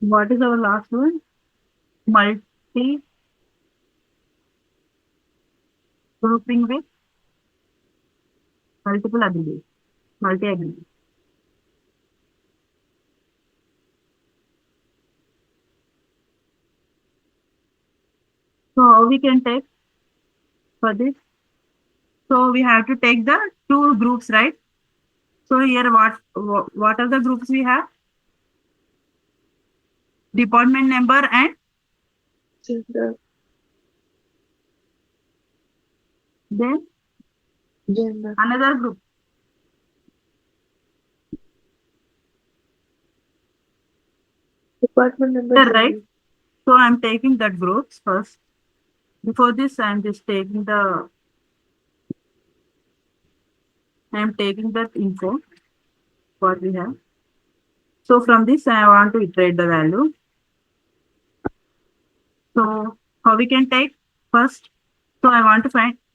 What is our last one? Multi grouping with multiple aggregate. Multi aggregate. So how we can take for this? So we have to take the two groups, right? So here what are the groups we have? Department number and Gender, then gender, another group, department number, right? gender. So I'm taking that groups first. Before this, I'm taking that info what we have. So from this, I want to iterate the value. So how we can take first? So I want to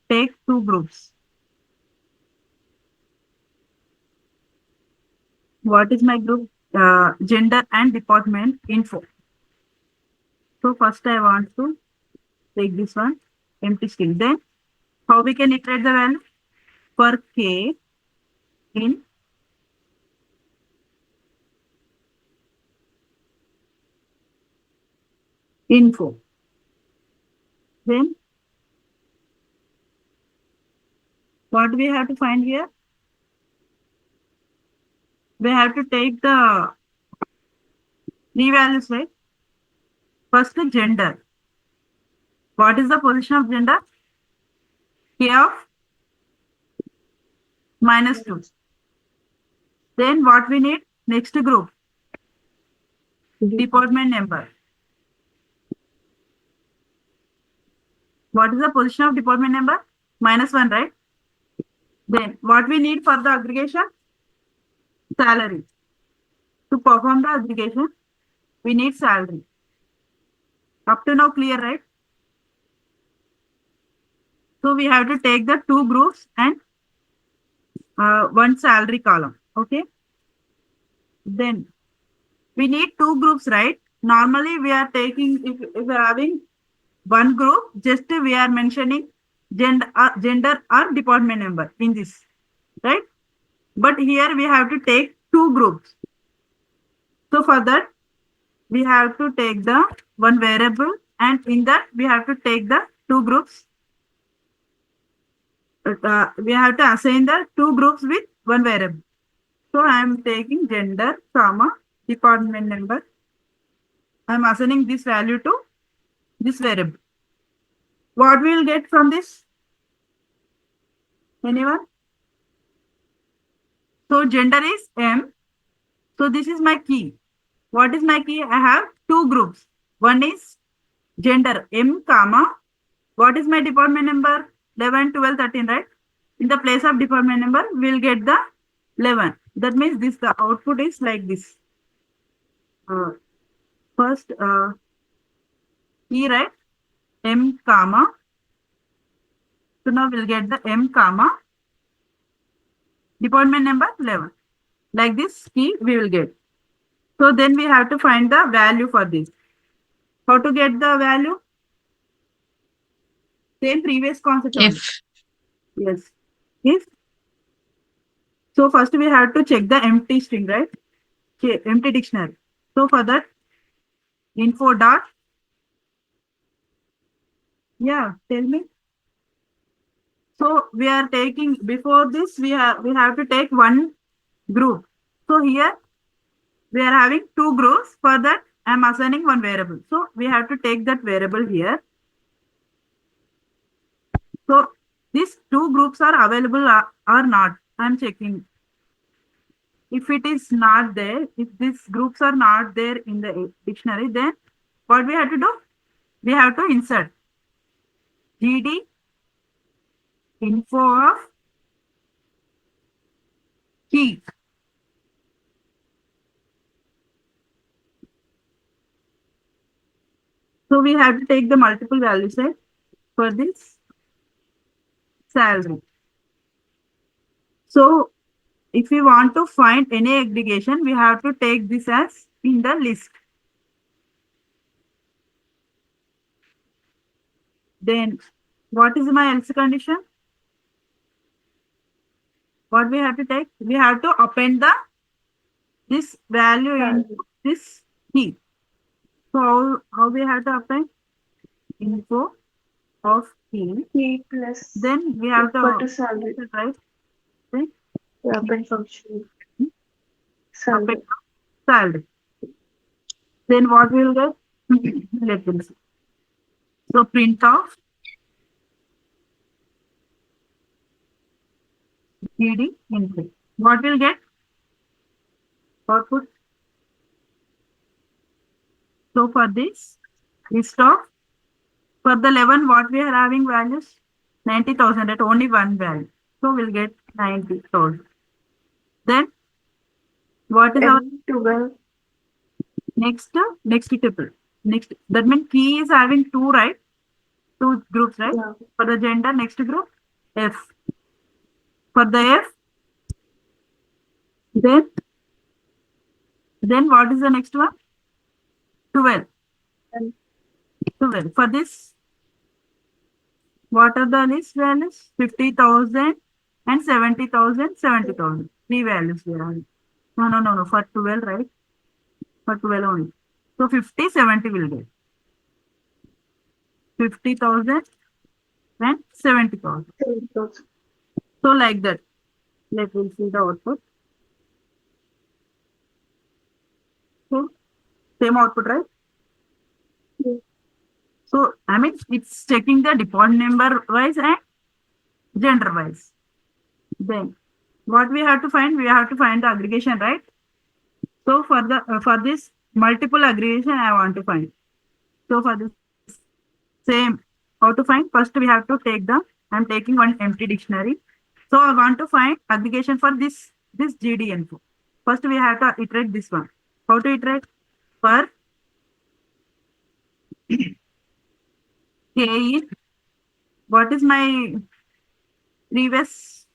take two groups. What is my group? Gender and department info. So first I want to take this one empty string. Then how we can iterate the value for k in info. Then what we have to find here? We have to take the three values, right? First gender. What is the position of gender? K of -2. Then what we need? Next group, D, department number. What is the position of department number? -1, right? Then what we need for the aggregation? Salary. To perform the aggregation, we need salary. Up to now clear, right? So we have to take the two groups and one salary column. Okay. Then We need two groups, right? Normally, we are taking, if we are having one group, just we are mentioning gender or department number in this, right? But here we have to take two groups. So for that, we have to take the one variable, and in that we have to take the two groups. We have to assign the two groups with one variable. So I am taking gender, comma, department number. I am assigning this value to this variable. What we will get from this? Anyone? So gender is M. So this is my key. What is my key? I have two groups. One is gender M, comma. What is my department number? 11, 12, 13, right? In the place of department number, we'll get the 11. That means this, the output is like this. First, key, right? M, comma. So now we'll get the M, comma. Department number 11. Like this key we will get. So then we have to find the value for this. How to get the value? Same previous concept only. If. Yes. If. So first we have to check the empty string, right? Okay, empty dictionary. So for that, info dot. Yeah, tell me. So we are taking, before this we have to take one group. So here we are having two groups. For that I am assigning one variable. So we have to take that variable here. So these two groups are available or not. I am checking. If it is not there, if these groups are not there in the dictionary, then what we have to do? We have to insert GD info of key. So we have to take the multiple values set for this salary. So if we want to find any aggregation, we have to take this as in the list. Then what is my else condition? What we have to take? We have to append the this value in this key. So how we have to append? Info of key. Key plus Then we have equal to to salary. right? Then Append function. append Salary. salary. Then what we will get? Let me see. So print of GD input. What will get? Output. So for this list of, for the 11, what we are having values? 90,000 at only one value. So we'll get 90,000. Then what is our M12. next tuple? Next, that means key is having two, right? Two groups, right? Yeah. For the gender, next group F. For the F, then what is the next one? 12. And 12. For this, what are the list values? 50,000 and 70,000, 70,000. Three values we are having. No. For 12, right? For 12 only. So 50, 70 will get. 50,000 and 70,000. 70,000. So like that. Let me see the output. So same output, right? Yeah. So I mean it's checking the department number wise and gender wise. Then what we have to find? We have to find the aggregation, right? So for the for this multiple aggregation, I want to find. So for this same, how to find? First we have to take the. I'm taking one empty dictionary. So I want to find aggregation for this GD info. First we have to iterate this one. How to iterate? For K in, what is my previous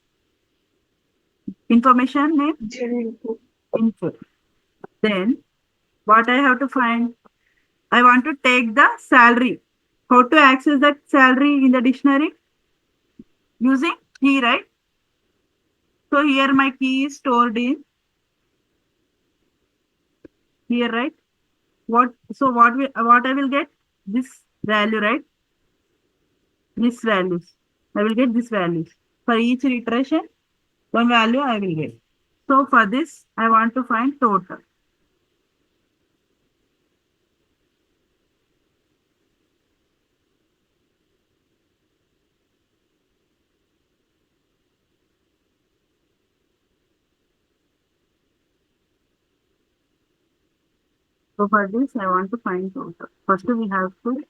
information name? GD info. Info. Then What I have to find? I want to take the salary. How to access that salary in the dictionary? Using key, right? So here my key is stored in here, right? What I will get? This value, right? This values. I will get this values. For each iteration, one value I will get. So for this, I want to find total. So for this, I want to find total. First, we have to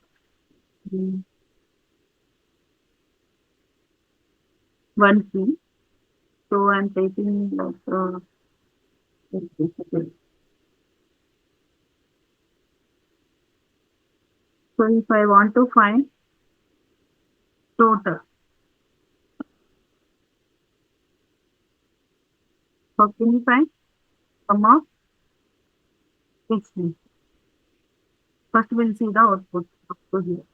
one key. So I'm taking like okay. So if I want to find total, how can you find sum of x? First, we'll see the output. So here,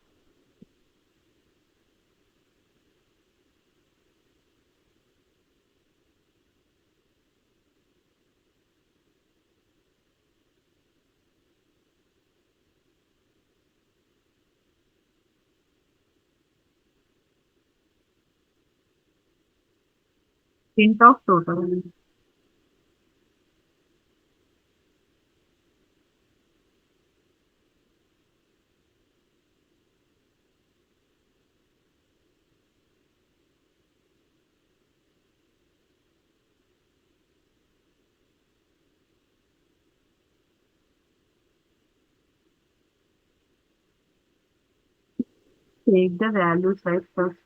int of total. Take the values right first.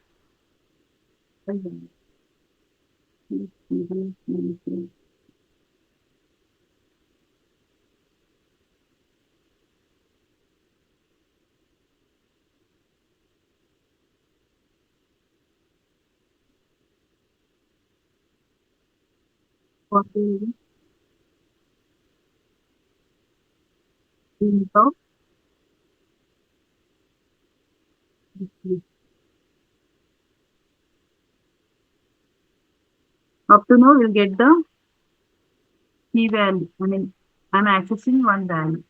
What will be int of this? Up to now, we'll get the key value. I mean, I'm accessing one value.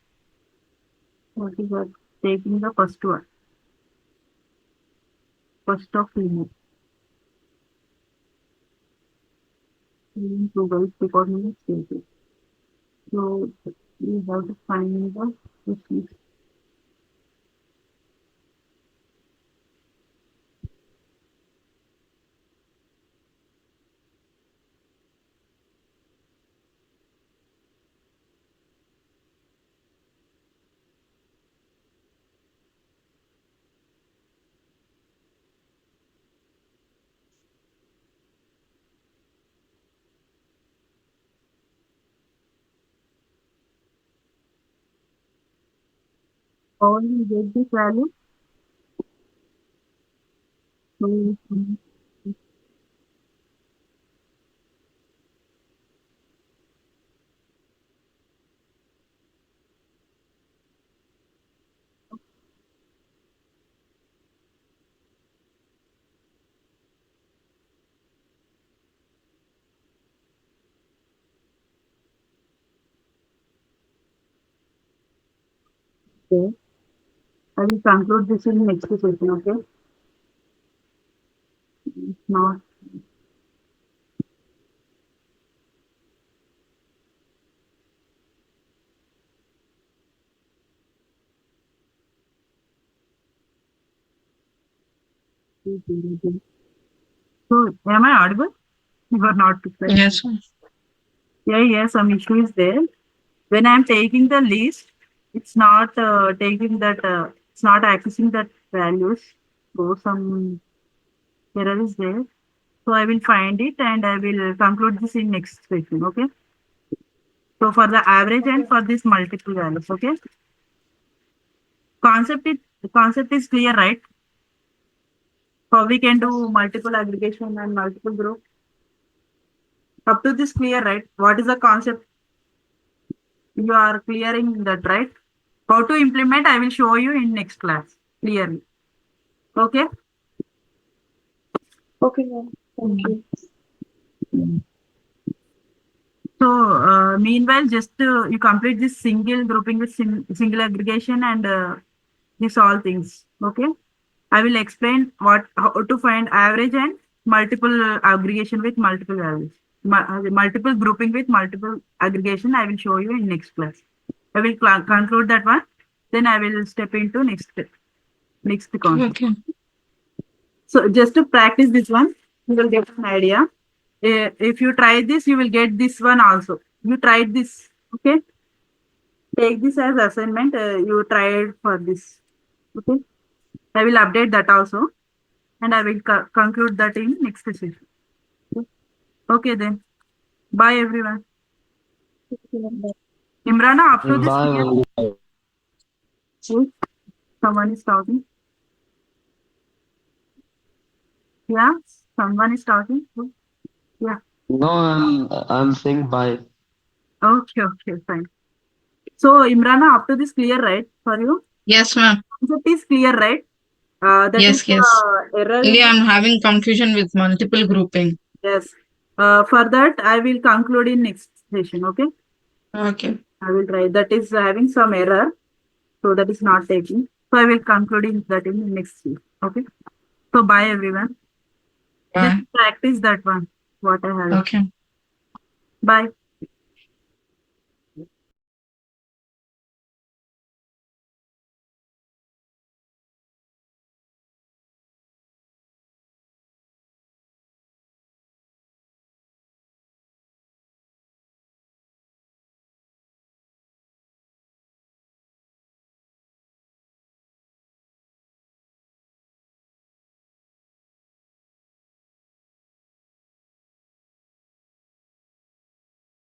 What is that? Taking the first one, first of female. To guys because we stated. So we have to find the this. All we get this value. So okay. I will conclude this in next session. Okay. Now so am I audible? You are not replying. Yes, ma'am. Yeah, yeah, some issue is there. When I'm taking the list, it's not taking that, it's not accessing that values. So some error is there. So I will find it and I will conclude this in next session. Okay. So for the average and for this multiple values. Okay. Concept is concept is clear, right? How we can do multiple aggregation and multiple group. Up to this clear, right? What is the concept? You are clearing that, right? How to implement, I will show you in next class clearly. Okay? Okay, ma'am. Thank you. So, meanwhile, just you complete this single grouping with single aggregation and these all things. Okay? I will explain how to find average and multiple aggregation with multiple values. Multiple grouping with multiple aggregation. I will show you in next class. I will conclude that one. Then I will step into next concept. Okay. So just to practice this one, you will get an idea. If you try this, you will get this one also. You tried this, okay? Take this as assignment. You tried for this, okay? I will update that also, and I will conclude that in next session. Okay then. Bye everyone. Imrana, up to this clear? Bye. Wait, someone is talking. Yeah, someone is talking. Yeah. No, I'm saying bye. Okay, fine. So Imrana, up to this clear, right? For you? Yes, ma'am. Concept is clear, right? That is Yes. error Only in the, I'm having confusion with multiple grouping. yes. For that, I will conclude in next session. Okay, Okay. I will try. That is having some error, so that is not taking. So I will conclude in that in next week. Okay. So bye everyone. Just Bye. practice that one. What I have. Okay. Bye.